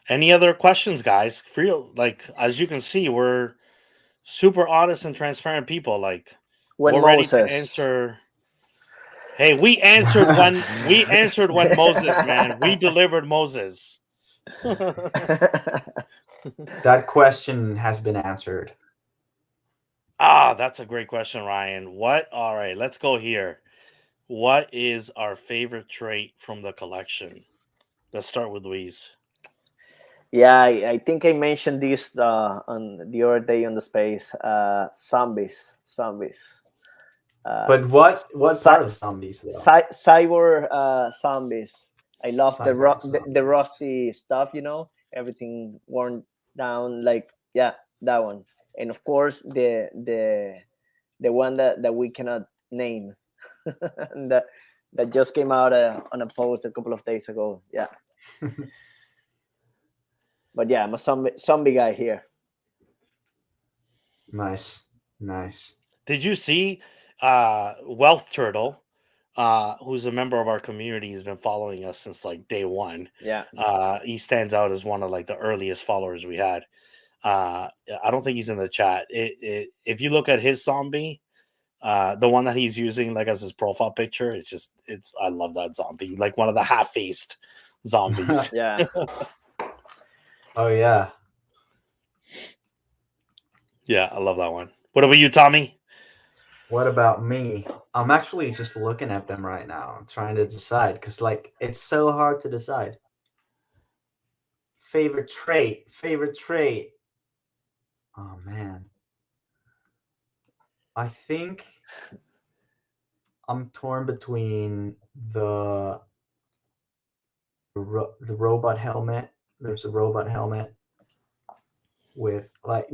Any other questions, guys? Like, as you can see, we're super honest and transparent people. Like, we're ready to answer. Hey, we answered when Moses, man. We delivered Moses. That question has been answered. That's a great question, Ryan. All right, let's go here. What is our favorite trait from the collection? Let's start with Luis. Yeah, I think I mentioned this on the other day on the space. Zombies. But what part of zombies though? Cyber zombies. I love Cyber the rusty stuff. Everything worn down. Like, yeah, that one. And of course the one that we cannot name. And that just came out on a post a couple of days ago. Yeah. But yeah, I'm a zombie guy here. Nice. Did you see Wealth Turtle, who's a member of our community, has been following us since like day one. Yeah. He stands out as one of like the earliest followers we had. I don't think he's in the chat. If you look at his zombie, the one that he's using like as his profile picture, it's I love that zombie, like one of the half-faced zombies. Yeah. Oh yeah. Yeah, I love that one. What about you, Tommy? What about me? I'm actually just looking at them right now. I'm trying to decide because like it's so hard to decide. Favorite trait. Oh man. I think I'm torn between the robot helmet. There's a robot helmet with like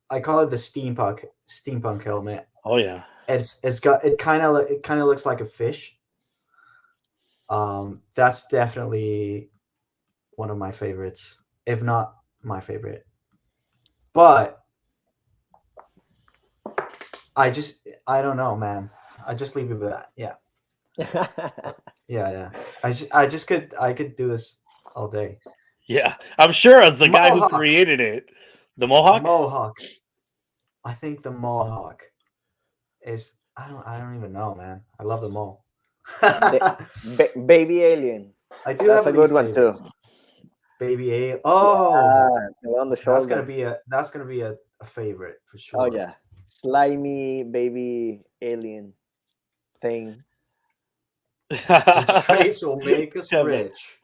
I call it the steampunk helmet. Oh yeah. It kind of looks like a fish. That's definitely one of my favorites, if not my favorite. But I don't know, man. I just leave it with that. Yeah. Yeah. I could do this all day. Yeah, I'm sure as the guy who Mohawk. created it, the Mohawk. I think the Mohawk is. I don't even know, man. I love them all. Baby alien. I do That's have a good one too. Baby alien. Oh, on the shoulder. That's gonna be a favorite for sure. Oh yeah, slimy baby alien thing. The traits will make us Kevin, rich.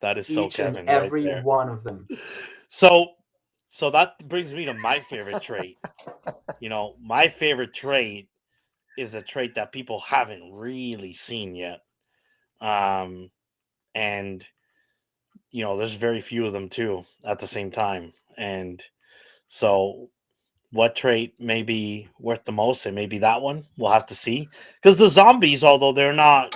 That is so Each Kevin. and every right there. one of them. So that brings me to my favorite trait. My favorite trait is a trait that people haven't really seen yet. And there's very few of them too at the same time. And so what trait may be worth the most? It may be that one. We'll have to see. Because the zombies, although they're not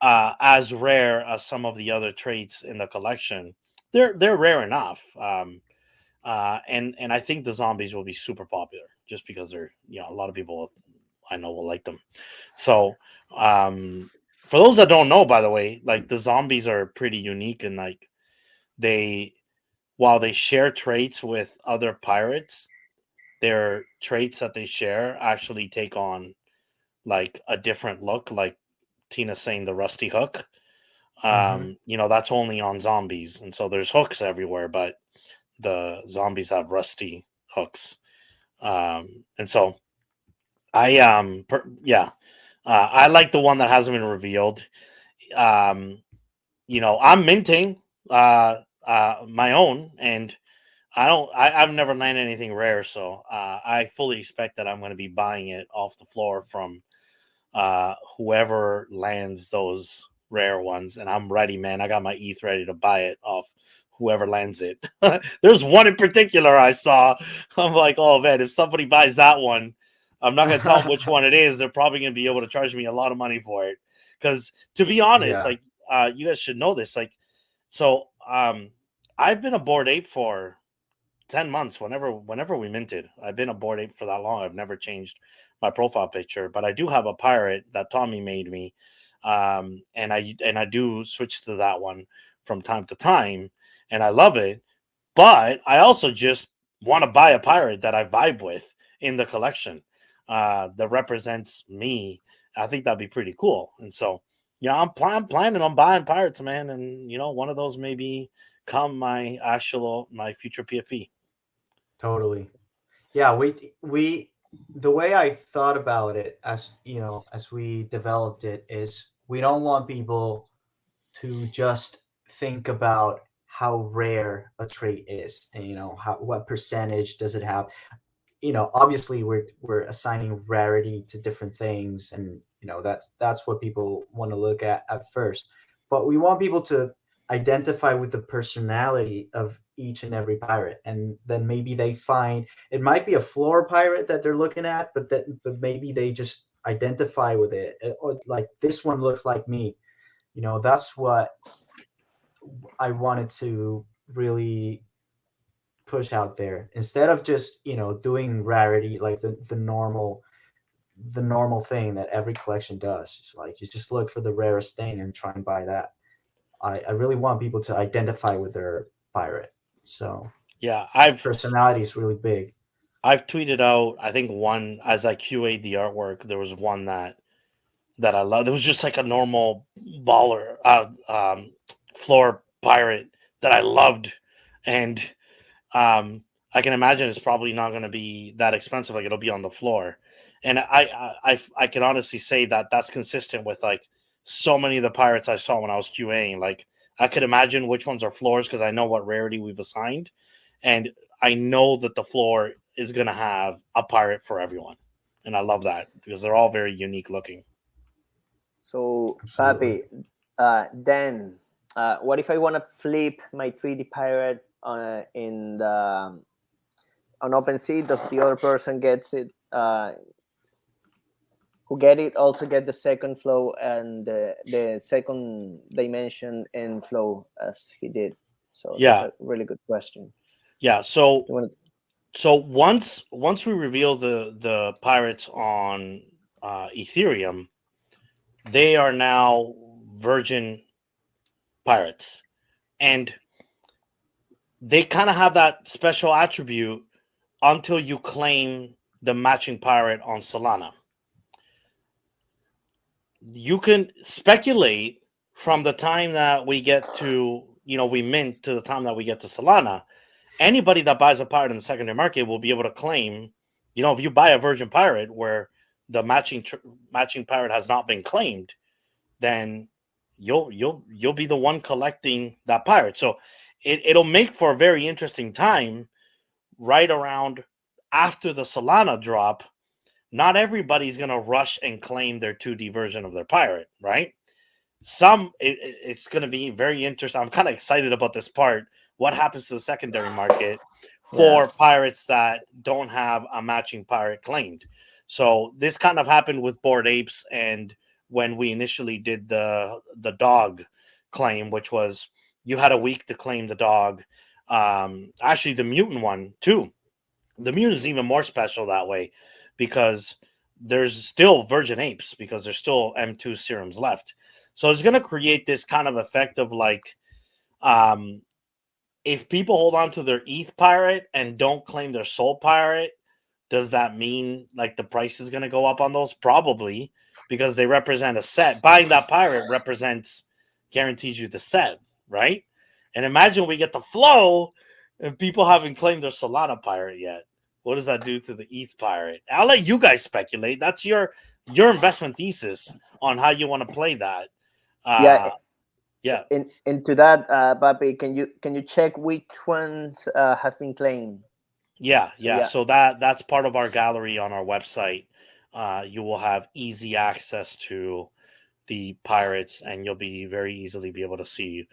as rare as some of the other traits in the collection, they're rare enough. And I think the zombies will be super popular just because they're a lot of people I know will like them. So for those that don't know, by the way, like the zombies are pretty unique and like while they share traits with other pirates, their traits that they share actually take on like a different look, like Tina's saying the rusty hook. That's only on zombies, and so there's hooks everywhere, but the zombies have rusty hooks. And so I I like the one that hasn't been revealed. I'm minting my own, and I've never landed anything rare, so I fully expect that I'm going to be buying it off the floor from whoever lands those rare ones, and I'm ready, man. I got my ETH ready to buy it off whoever lands it. There's one in particular I saw. I'm like, oh man, if somebody buys that one, I'm not going to tell them which one it is. They're probably going to be able to charge me a lot of money for it. Because to be honest, like you guys should know this. Like, so I've been a Bored Ape for 10 months. Whenever we minted, I've been a Bored Ape for that long. I've never changed my profile picture, but I do have a pirate that Tommy made me, and I do switch to that one from time to time, and I love it. But I also just want to buy a pirate that I vibe with in the collection that represents me. I think that'd be pretty cool. And so, I'm planning on buying pirates, man. And one of those may become my future PFP. Totally. Yeah, we the way I thought about it as we developed it is we don't want people to just think about how rare a trait is and what percentage does it have. Obviously we're assigning rarity to different things, and that's what people want to look at first, but we want people to identify with the personality of each and every pirate, and then maybe they find it might be a floor pirate that they're looking at, but maybe they just identify with it, or like this one looks like me. That's what I wanted to really push out there, instead of just doing rarity, like the normal thing that every collection does. It's like you just look for the rarest thing and try and buy that. I really want people to identify with their pirate. So Yeah, personality is really big. I've tweeted out, I think one, as I QA'd the artwork, there was one that I loved. It was just like a normal baller floor pirate that I loved, and I can imagine it's probably not going to be that expensive. Like it'll be on the floor, and I can honestly say that that's consistent with like so many of the pirates I saw when I was QAing. Like I could imagine which ones are floors because I know what rarity we've assigned, and I know that the floor is going to have a pirate for everyone, and I love that because they're all very unique looking. So, Papi, then what if I want to flip my 3D pirate on OpenSea? Does the other person gets it? Who get it also get the second flow and the second dimension in flow as he did? So Yeah, that's a really good question. Yeah. So once we reveal the pirates on Ethereum, they are now virgin pirates, and they kind of have that special attribute until you claim the matching pirate on Solana. You can speculate from the time that we get to, we mint to the time that we get to Solana. Anybody that buys a pirate in the secondary market will be able to claim, if you buy a virgin pirate where the matching pirate has not been claimed, then you'll be the one collecting that pirate. So it'll make for a very interesting time right around after the Solana drop. Not everybody's going to rush and claim their 2D version of their pirate, right? It's going to be very interesting. I'm kind of excited about this part. What happens to the secondary market for pirates that don't have a matching pirate claimed? So this kind of happened with Bored Apes, and when we initially did the dog claim, which was you had a week to claim the dog. Actually, the mutant one too. The mutant is even more special that way because there's still virgin apes because there's still M2 serums left. So it's going to create this kind of effect of like, if people hold on to their ETH pirate and don't claim their soul pirate, does that mean like the price is going to go up on those? Probably, because they represent a set. Buying that pirate guarantees you the set, right? And imagine we get the flow and people haven't claimed their Solana pirate yet. What does that do to the ETH pirate? I'll let you guys speculate. That's your investment thesis on how you want to play that. Yeah. Into that, Papi, can you check which ones has been claimed? Yeah. So that's part of our gallery on our website. You will have easy access to the pirates, and you'll be very easily be able to see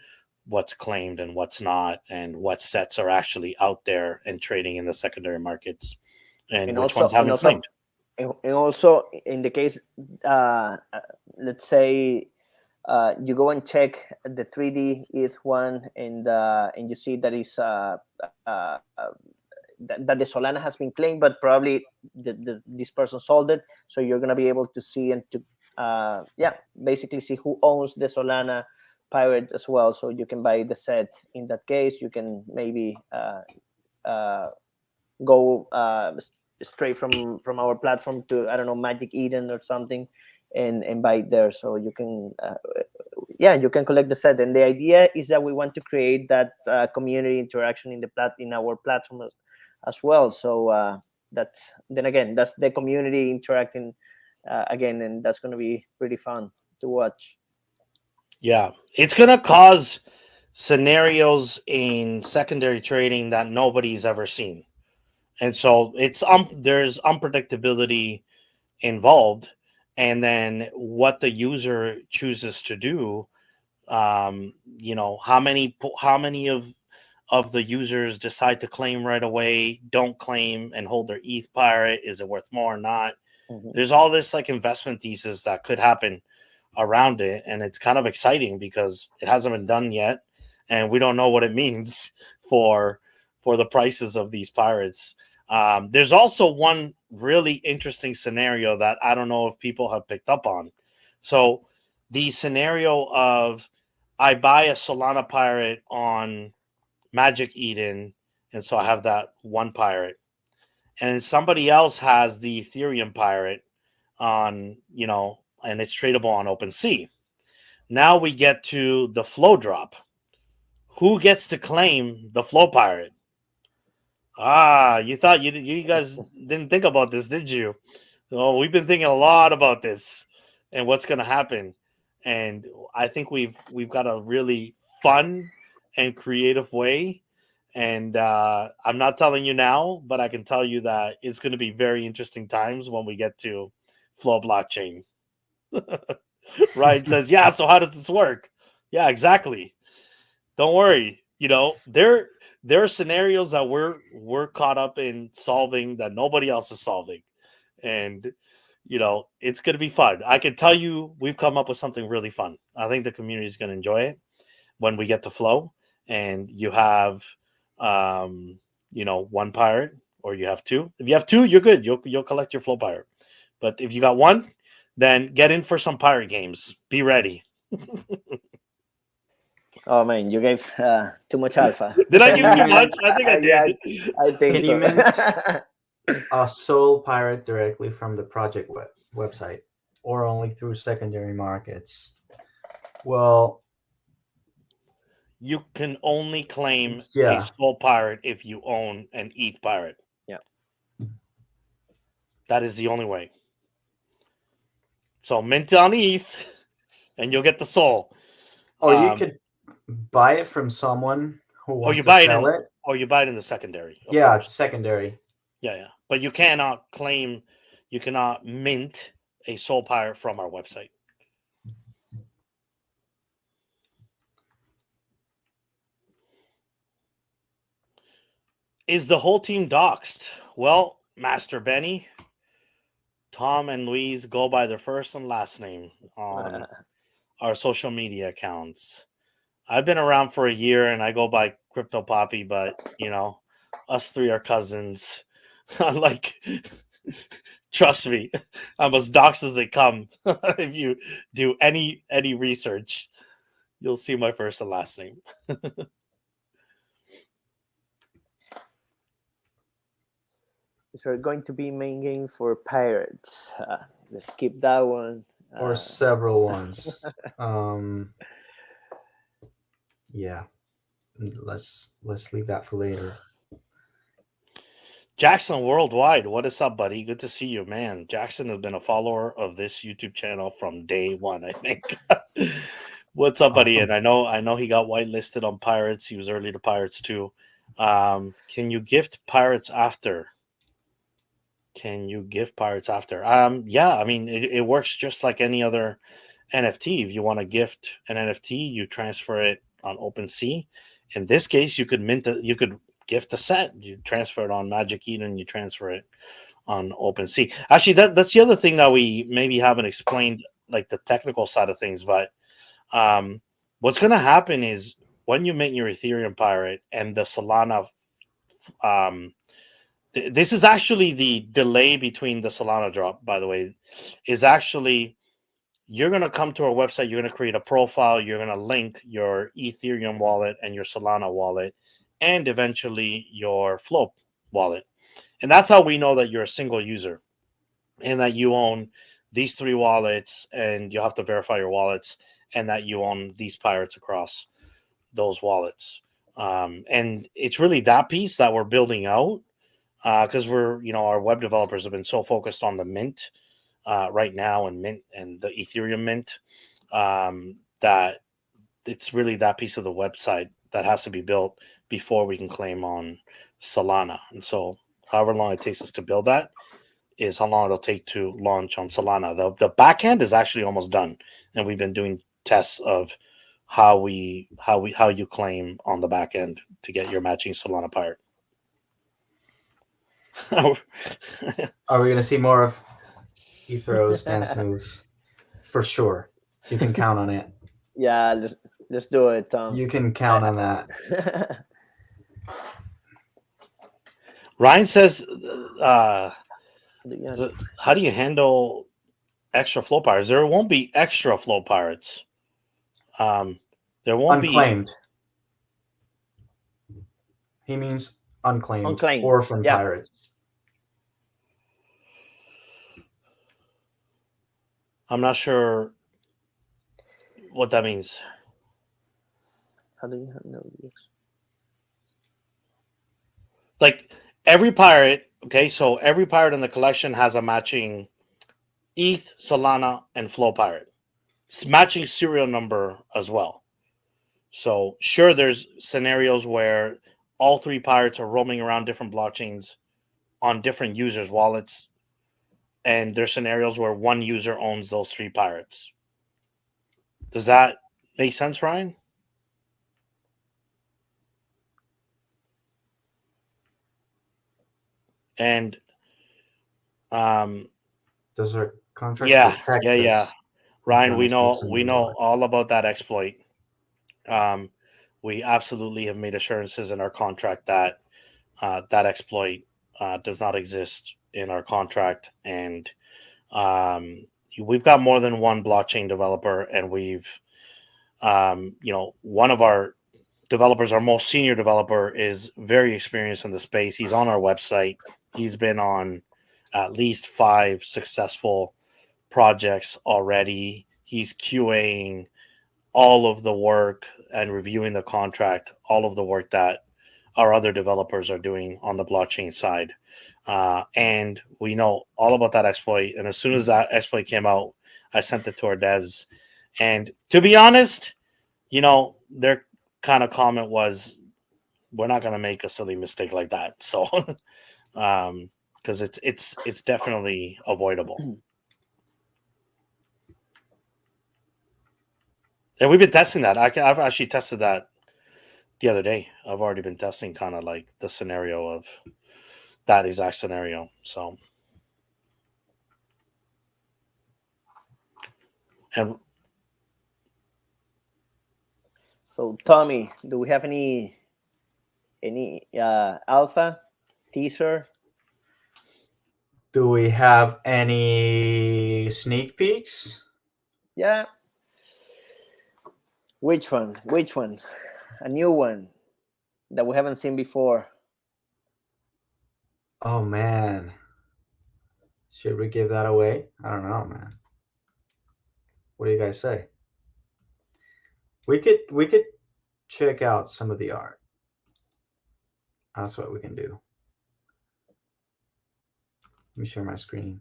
what's claimed and what's not, and what sets are actually out there and trading in the secondary markets, and which ones haven't claimed. And also, in the case, let's say you go and check the 3D ETH one, and you see that is that the Solana has been claimed, but probably this person sold it. So you're gonna be able to see and to basically see who owns the Solana pirate as well. So you can buy the set. In that case, you can maybe go straight from our platform to, I don't know, Magic Eden or something, and buy it there. So you can you can collect the set. And the idea is that we want to create that community interaction in our platform as well. So that's the community interacting again, and that's going to be pretty fun to watch. Yeah, it's going to cause scenarios in secondary trading that nobody's ever seen. And so it's there's unpredictability involved, and then what the user chooses to do, how many of the users decide to claim right away, don't claim and hold their ETH pirate, is it worth more or not? There's all this like investment thesis that could happen around it, and it's kind of exciting because it hasn't been done yet, and we don't know what it means for the prices of these pirates. There's also one really interesting scenario that I don't know if people have picked up on. So the scenario of I buy a Solana pirate on Magic Eden, and so I have that one pirate, and somebody else has the Ethereum pirate on, and it's tradable on OpenSea. Now we get to the flow drop. Who gets to claim the flow pirate? You thought you guys didn't think about this, did you? Oh, we've been thinking a lot about this and what's going to happen. And I think we've got a really fun and creative way. And I'm not telling you now, but I can tell you that it's going to be very interesting times when we get to Flow blockchain. Ryan says, yeah, so how does this work? Yeah, exactly. Don't worry. There are scenarios that we're caught up in solving that nobody else is solving. And, it's going to be fun. I can tell you we've come up with something really fun. I think the community is going to enjoy it when we get to Flow and you have, one pirate or you have two. If you have two, you're good. You'll collect your Flow pirate. But if you got one, then get in for some pirate games. Be ready. Oh man, you gave too much alpha. Did I give too much? I think I did. Yeah, I think Can so. you mint a Soul pirate directly from the project website or only through secondary markets? Well, you can only claim Yeah. a Soul pirate if you own an ETH pirate. Yeah. That is the only way. So mint on ETH and you'll get the Soul. or you could buy it from someone who wants to sell it. Or you buy it in the secondary. of Yeah, course. secondary. Yeah. But you cannot mint a Soul pirate from our website. Is the whole team doxxed? Well, Master Benny, Thom and Luis go by their first and last name on our social media accounts. I've been around for a year and I go by CryptoPapi, but us three are cousins. Trust me, I'm as doxxed as they come. If you do any research, you'll see my first and last name. So we're going to be main game for pirates. Let's skip that one. Or several ones. Yeah. Let's leave that for later. Jackson Worldwide, what is up, buddy? Good to see you, man. Jackson has been a follower of this YouTube channel from day one, I think. What's up, buddy? Awesome. And I know he got whitelisted on Pirates. He was early to Pirates too. Can you gift Pirates after? Yeah, I mean, it works just like any other NFT. If you want to gift an NFT, you transfer it on OpenSea. In this case, you could gift a set. You transfer it on Magic Eden. You transfer it on OpenSea. Actually, that's the other thing that we maybe haven't explained, like the technical side of things. But what's going to happen is when you mint your Ethereum pirate and the Solana, this is actually the delay between the Solana drop, by the way, is actually you're going to come to our website. You're going to create a profile. You're going to link your Ethereum wallet and your Solana wallet and eventually your Flow wallet. And that's how we know that you're a single user and that you own these three wallets, and you have to verify your wallets, and that you own these pirates across those wallets. And it's really that piece that we're building out because our web developers have been so focused on the mint right now and mint and the Ethereum mint that it's really that piece of the website that has to be built before we can claim on Solana. And so however long it takes us to build that is how long it'll take to launch on Solana. The back end is actually almost done, and we've been doing tests of how you claim on the back end to get your matching Solana pirate. Are we going to see more of He throws dance moves for sure. You can count on it. Yeah, let's do it, Tom. You can count on that. Ryan says, how do you handle extra flow pirates? There won't be extra flow pirates. There won't Unclaimed. He means unclaimed. Orphan pirates. I'm not sure what that means. How do you handle this? Like every pirate, okay, so every pirate in the collection has a matching ETH, Solana, and Flow pirate. It's matching serial number as well. So sure, there's scenarios where all three pirates are roaming around different blockchains on different users' wallets, and there's scenarios where one user owns those three pirates. Does that make sense, Ryan? And those are contracts. Yeah. Ryan, we know all about that exploit. We absolutely have made assurances in our contract that that exploit does not exist in our contract, and we've got more than one blockchain developer, and we've one of our developers, our most senior developer, is very experienced in the space. He's on our website. He's been on at least 5 successful projects already. He's QAing all of the work and reviewing the contract, all of the work that our other developers are doing on the blockchain side. And we know all about that exploit. And as soon as that exploit came out, I sent it to our devs. And to be honest, their kind of comment was, we're not going to make a silly mistake like that. So, because it's definitely avoidable. And we've been testing that. I've actually tested that the other day. I've already been testing kind of like the scenario of that exact scenario. So, so Tommy, do we have any alpha teaser? Do we have any sneak peeks? Yeah. Which one? A new one that we haven't seen before. Oh man, should we give that away? I don't know, man. What do you guys say? We could check out some of the art. That's what we can do. Let me share my screen.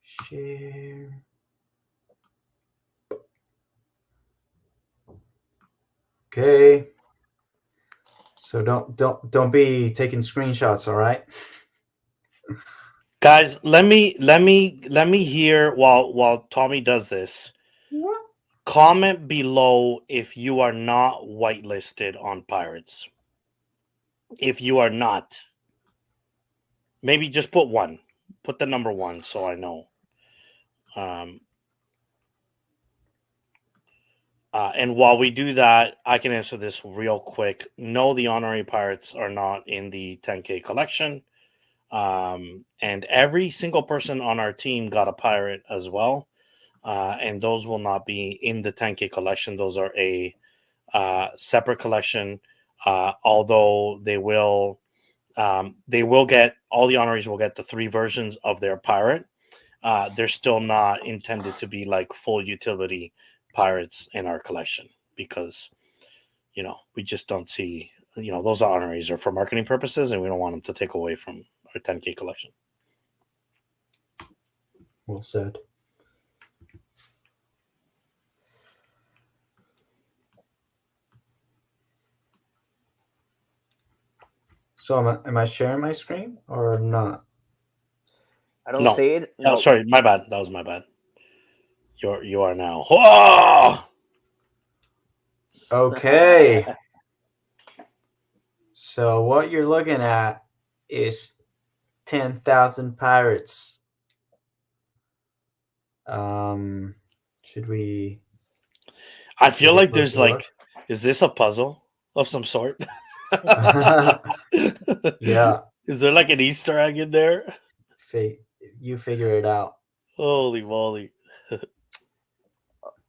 Share. Okay. So don't be taking screenshots, all right? guys, let me hear while Tommy does this. What? Comment below if you are not whitelisted on Pirates. If you are not, maybe just put 1. Put the number 1 so I know. And while we do that, I can answer this real quick. No, the honorary pirates are not in the 10K collection. And every single person on our team got a pirate as well. And those will not be in the 10K collection. Those are a separate collection. Although they will get, all the honoraries will get the 3 versions of their pirate. They're still not intended to be like full utility pirates in our collection because, we just don't see, those honoraries are for marketing purposes and we don't want them to take away from our 10K collection. Well said. So am I sharing my screen or not? I don't see it. No. Oh, sorry, my bad. That was my bad. You are now. Whoa! Okay. So what you're looking at is 10,000 pirates. Should we? I feel take it like for a there's look? is this a puzzle of some sort? Yeah. Is there like an Easter egg in there? You figure it out. Holy moly.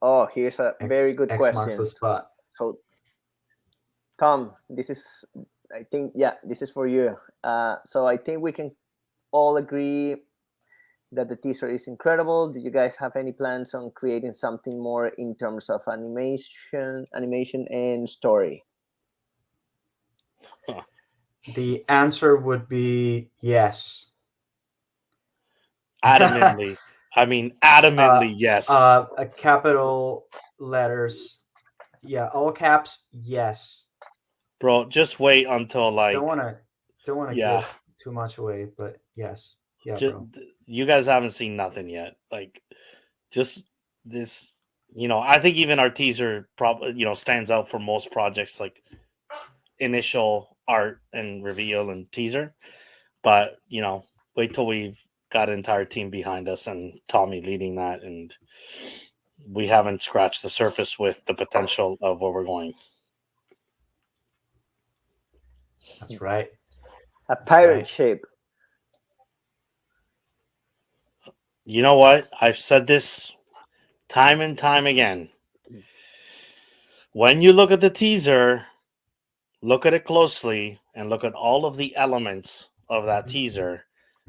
Oh, here's a very good X marks question. the spot. So, Tom, this is, I think, yeah, this is for you. So I think we can all agree that the teaser is incredible. Do you guys have any plans on creating something more in terms of animation and story? The answer would be yes. Adamantly. I mean, adamantly, yes. A capital letters. Yeah, all caps. Yes. Bro, just wait until Don't wanna yeah. give too much away, but yes. Yeah, bro. You guys haven't seen nothing yet. Like, just this, I think even our teaser probably, stands out for most projects, like initial art and reveal and teaser. But, wait till we've got an entire team behind us and Tommy leading that. And we haven't scratched the surface with the potential of where we're going. That's right. A pirate ship. You know what? I've said this time and time again. When you look at the teaser, look at it closely and look at all of the elements of that teaser.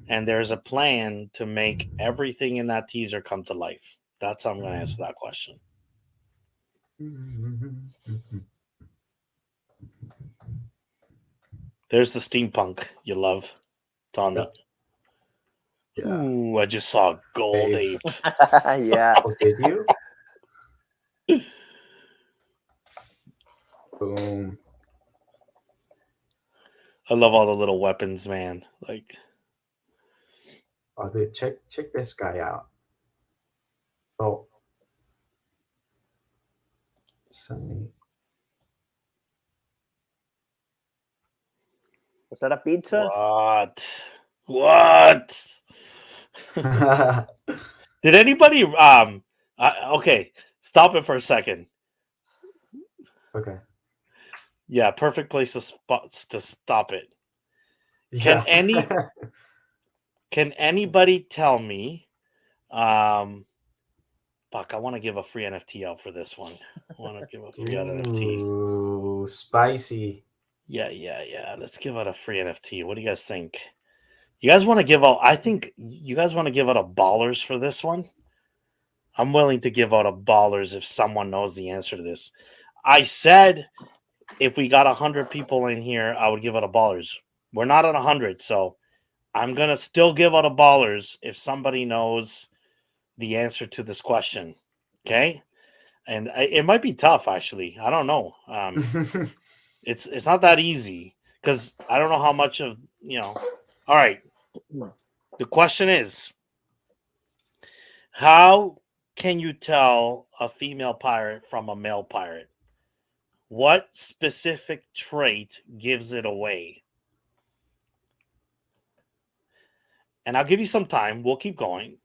And there's a plan to make everything in that teaser come to life. That's how I'm going to answer that question. There's the steampunk you love, Tommy. Yeah. Ooh, I just saw a gold ape. Yeah. Oh, did you? Boom. I love all the little weapons, man. Like, oh, dude, check this guy out. Oh, send me. Was that a pizza? What? Did anybody? Okay, stop it for a second. Okay. Yeah, perfect place to stop it. Yeah. Can anybody tell me? Fuck, I want to give a free NFT out for this one. I want to give a free NFT. Ooh, spicy. Yeah. Let's give out a free NFT. What do you guys think? You guys want to give out? I think you guys want to give out a ballers for this one. I'm willing to give out a ballers if someone knows the answer to this. I said if we got 100 people in here, I would give out a ballers. We're not at 100, so I'm gonna still give out a ballers if somebody knows the answer to this question. Okay, and it might be tough actually. I don't know. It's not that easy because I don't know how much of All right. The question is, how can you tell a female pirate from a male pirate? What specific trait gives it away? And I'll give you some time. We'll keep going.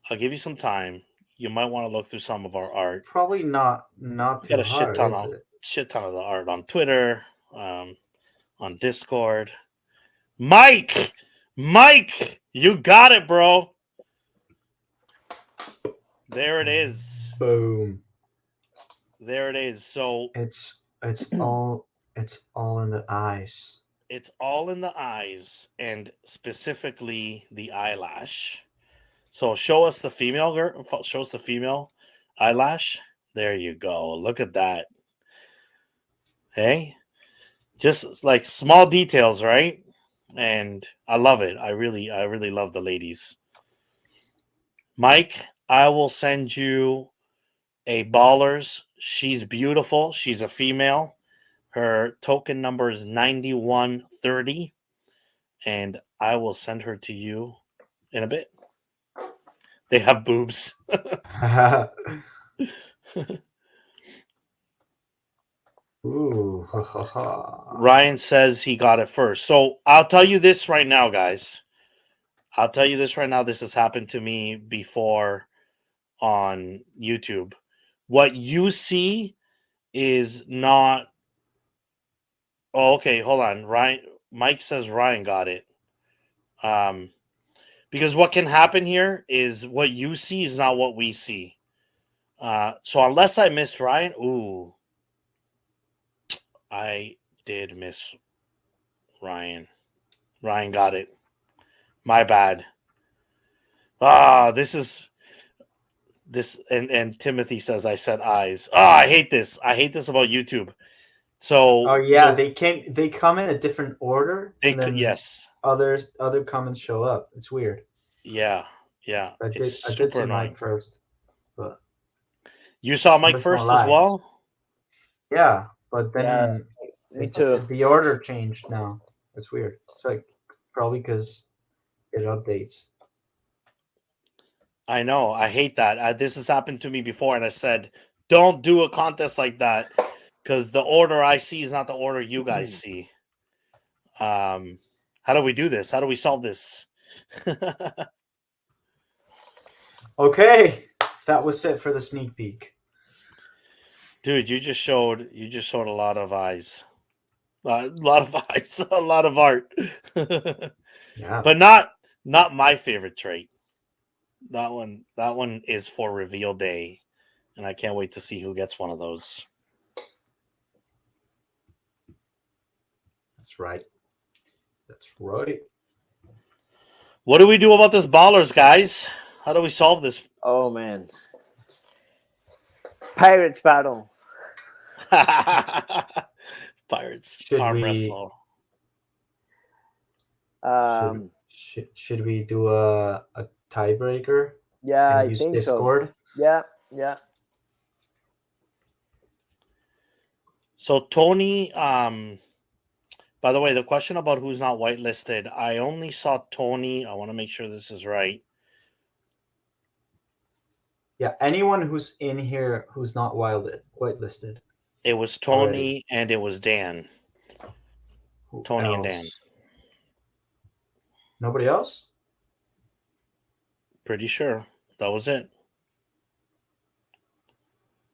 I'll give you some time. You might want to look through some of our art. Probably not too Got a hard, is it? shit ton of the art on Twitter, on Discord. Mike, you got it, bro. There it is. Boom. There it is. So it's all in the eyes. It's all in the eyes, and specifically the eyelash. So show us the female girl. Show us the female eyelash. There you go. Look at that. Hey, just like small details, right? And I love it. I really love the ladies. Mike, I will send you a ballers. She's beautiful. She's a female. Her token number is 9130, and I will send her to you in a bit. They have boobs. Ooh. Ryan says he got it first. So I'll tell you this right now, guys. This has happened to me before on YouTube. What you see is not. Oh, okay. Hold on. Ryan, Mike says Ryan got it. Because what can happen here is what you see is not what we see. So unless I missed Ryan, I did miss Ryan. Ryan got it. My bad. This and Timothy says I said eyes. I hate this. I hate this about YouTube. So Oh yeah, they come in a different order, They and then yes. other comments show up. It's weird. Yeah. I It's did super see annoying. Mike first, but You saw Mike first as well? Yeah, but then me too. The order changed now. It's weird. It's like probably because it updates. I know. I hate that. This has happened to me before, and I said, don't do a contest like that because the order I see is not the order you guys see. How do we do this? How do we solve this? Okay, that was it for the sneak peek. Dude, you just showed a lot of eyes. A lot of eyes, a lot of art. Yeah. But not my favorite trait. That one is for reveal day, and I can't wait to see who gets one of those. That's right. That's right. What do we do about this ballers, guys? How do we solve this? Oh man, Pirates battle. Pirates Should arm we- wrestle. Should we do a tiebreaker Yeah, and I use think Discord? so. Yeah. So Tony, by the way, the question about who's not whitelisted, I only saw Tony. I want to make sure this is right. Yeah, anyone who's in here who's not whitelisted. It was Tony Already. and it was Dan. Who Tony and else? Dan. Nobody else? Pretty sure that was it.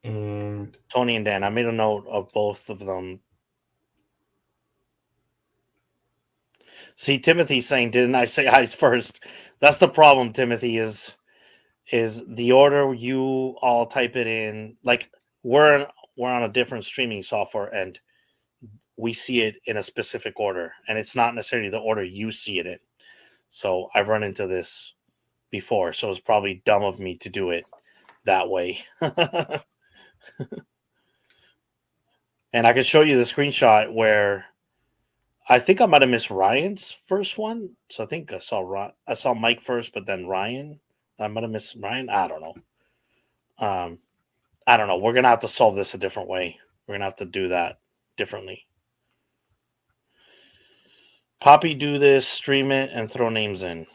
And Tony and Dan. I made a note of both of them. See, Timothy's saying, didn't I say eyes first? That's the problem, Timothy, is the order you all type it in. Like we're on a different streaming software and we see it in a specific order, and it's not necessarily the order you see it in. So I've run into this before, so it's probably dumb of me to do it that way. And I can show you the screenshot where I think I might have missed Ryan's first one. So I think I saw Mike first, but then Ryan. I might have missed Ryan. I don't know. I don't know. We're gonna have to solve this a different way. We're gonna have to do that differently. Papi, do this, stream it, and throw names in.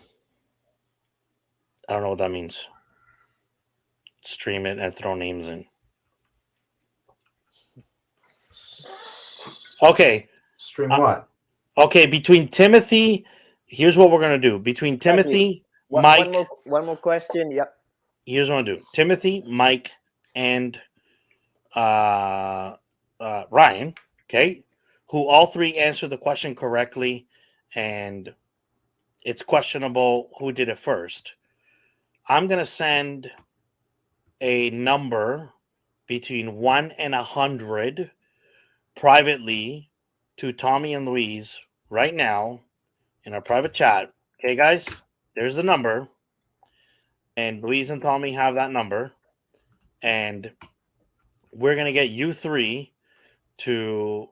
I don't know what that means. Stream it and throw names in. Okay. stream what? Okay, between Timothy, here's what we're gonna do. Between Timothy, Mike. One more question. Yep. Here's what I'm gonna do. Timothy, Mike, and Ryan. Okay, who all three answered the question correctly, and it's questionable who did it first. I'm gonna send a number between 1 and 100 privately to Tommy and Louise right now in our private chat. Okay, guys, there's the number. And Louise and Tommy have that number. And we're going to get you three to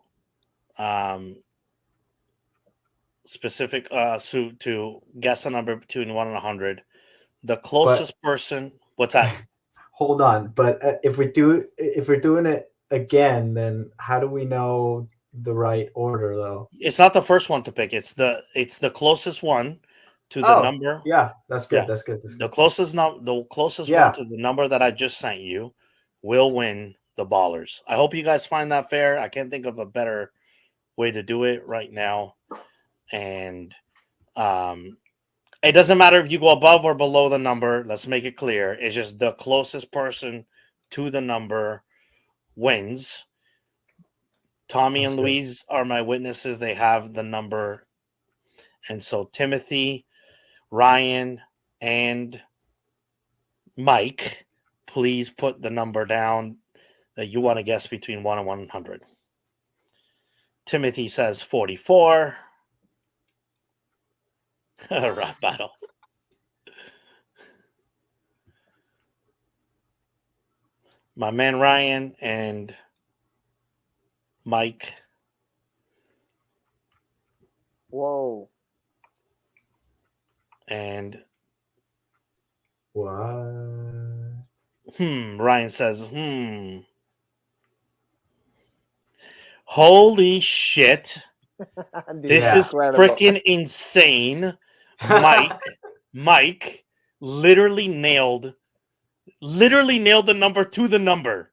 specific suit to guess a number between 1 and 100. The closest person. What's that? Hold on, but if we're doing it again, then how do we know the right order though? It's not the first one to pick. It's the closest one to the number. Yeah, that's good. Yeah. That's good. The closest one to the number that I just sent you will win the ballers. I hope you guys find that fair. I can't think of a better way to do it right now. And It doesn't matter if you go above or below the number. Let's make it clear. It's just the closest person to the number wins. Tommy and Louise are my witnesses. They have the number. And so Timothy, Ryan, and Mike, please put the number down that you want to guess between 1 and 100. Timothy says 44. Rap battle. My man Ryan and Mike. Whoa. And What? Ryan says, holy shit. This is freaking insane. Mike literally nailed the number to the number.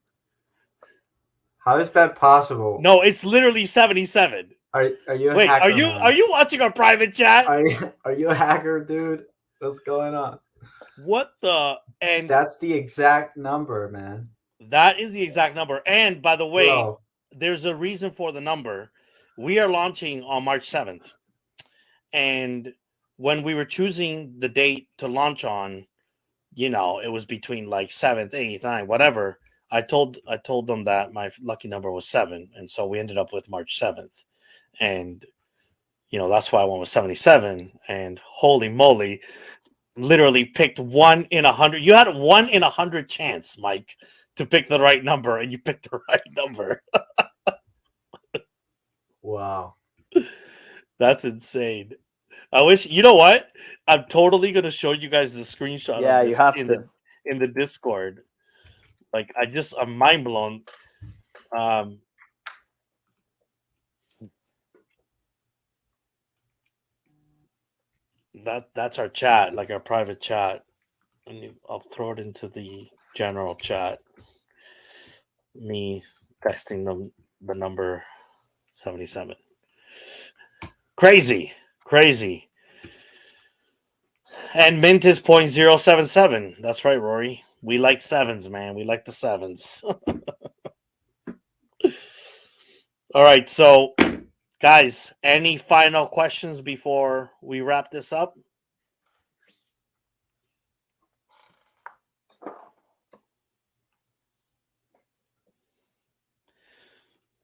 How is that possible? No, it's literally 77. Are you a Wait, hacker? are you watching our private chat? Are you a hacker, dude? What's going on? What the? And that's the exact number, man. That is the exact number. And by the way, there's a reason for the number. We are launching on March 7th. And when we were choosing the date to launch on, you know, it was between like 7th, 8th, 9th, whatever. I told them that my lucky number was 7. And so we ended up with March 7th. And, you know, that's why I went with 77. And holy moly, literally picked 1 in 100. You had a 1 in 100 chance, Mike, to pick the right number. And you picked the right number. Wow. That's insane. I wish, you know what? I'm totally going to show you guys the screenshot. Yeah, of this you have in the Discord. Like, I'm mind blown. That's our chat, like our private chat. And I'll throw it into the general chat. Me texting them the number 77. Crazy. And mint is 0.077. That's right, Rory. We like sevens, man. We like the sevens. All right, so guys, any final questions before we wrap this up?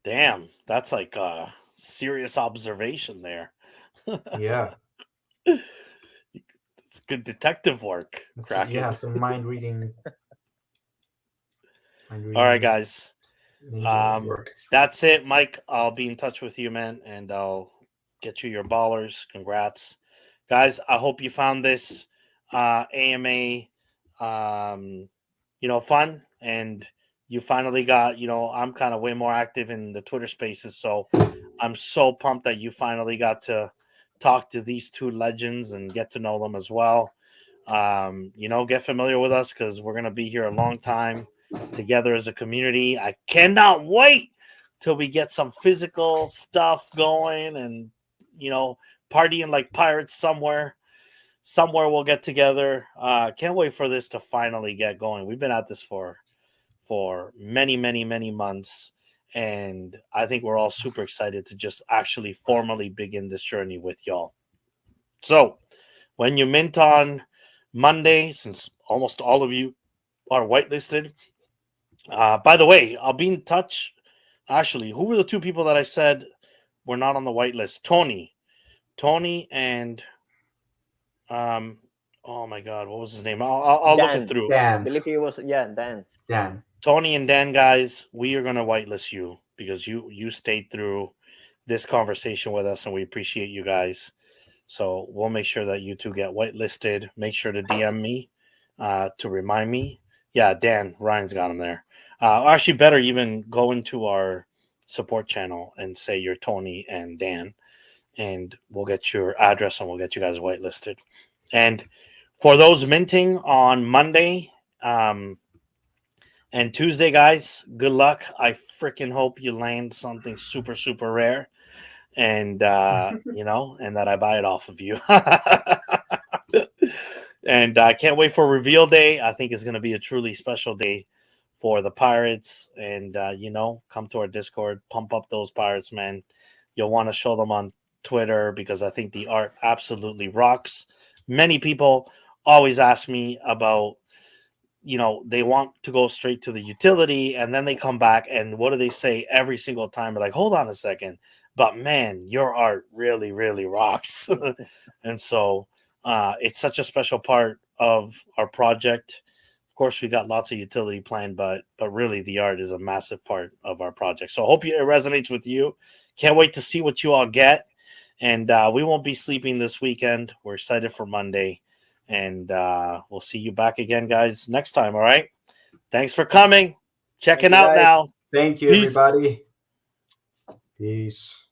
Damn, that's like a serious observation there. Yeah. It's good detective work. Yeah, some mind reading. All right, guys. Work. That's it, Mike. I'll be in touch with you, man, and I'll get you your ballers. Congrats, guys. I hope you found this AMA, fun, and you finally got, I'm kind of way more active in the Twitter spaces, so I'm so pumped that you finally got to talk to these two legends and get to know them as well. Get familiar with us because we're going to be here a long time together as a community. I cannot wait till we get some physical stuff going and, partying like pirates somewhere we'll get together. Can't wait for this to finally get going. We've been at this for many, many, many months. And I think we're all super excited to just actually formally begin this journey with y'all. So when you mint on Monday, since almost all of you are whitelisted, by the way, I'll be in touch. Actually, who were the two people that I said were not on the whitelist? Tony and oh my God, what was his name? I'll look it through. Dan. I believe it was Dan. Tony and Dan, guys, we are going to whitelist you because you stayed through this conversation with us, and we appreciate you guys. So we'll make sure that you two get whitelisted. Make sure to DM me to remind me. Yeah, Dan, Ryan's got him there. Actually, better even go into our support channel and say you're Tony and Dan, and we'll get your address and we'll get you guys whitelisted. And for those minting on Monday, and Tuesday, guys, good luck. I freaking hope you land something super, super rare. And, and that I buy it off of you. And I can't wait for reveal day. I think it's going to be a truly special day for the Pirates. And, come to our Discord, pump up those Pirates, man. You'll want to show them on Twitter because I think the art absolutely rocks. Many people always ask me about, they want to go straight to the utility and then they come back and what do they say every single time? They're like, hold on a second. But man, your art really, really rocks. And so it's such a special part of our project. Of course, we got lots of utility planned, but really the art is a massive part of our project. So I hope it resonates with you. Can't wait to see what you all get. And we won't be sleeping this weekend. We're excited for Monday. And we'll see you back again, guys, next time. All right. Thanks for coming. Checking out now. Thank you, Peace. everybody. Peace.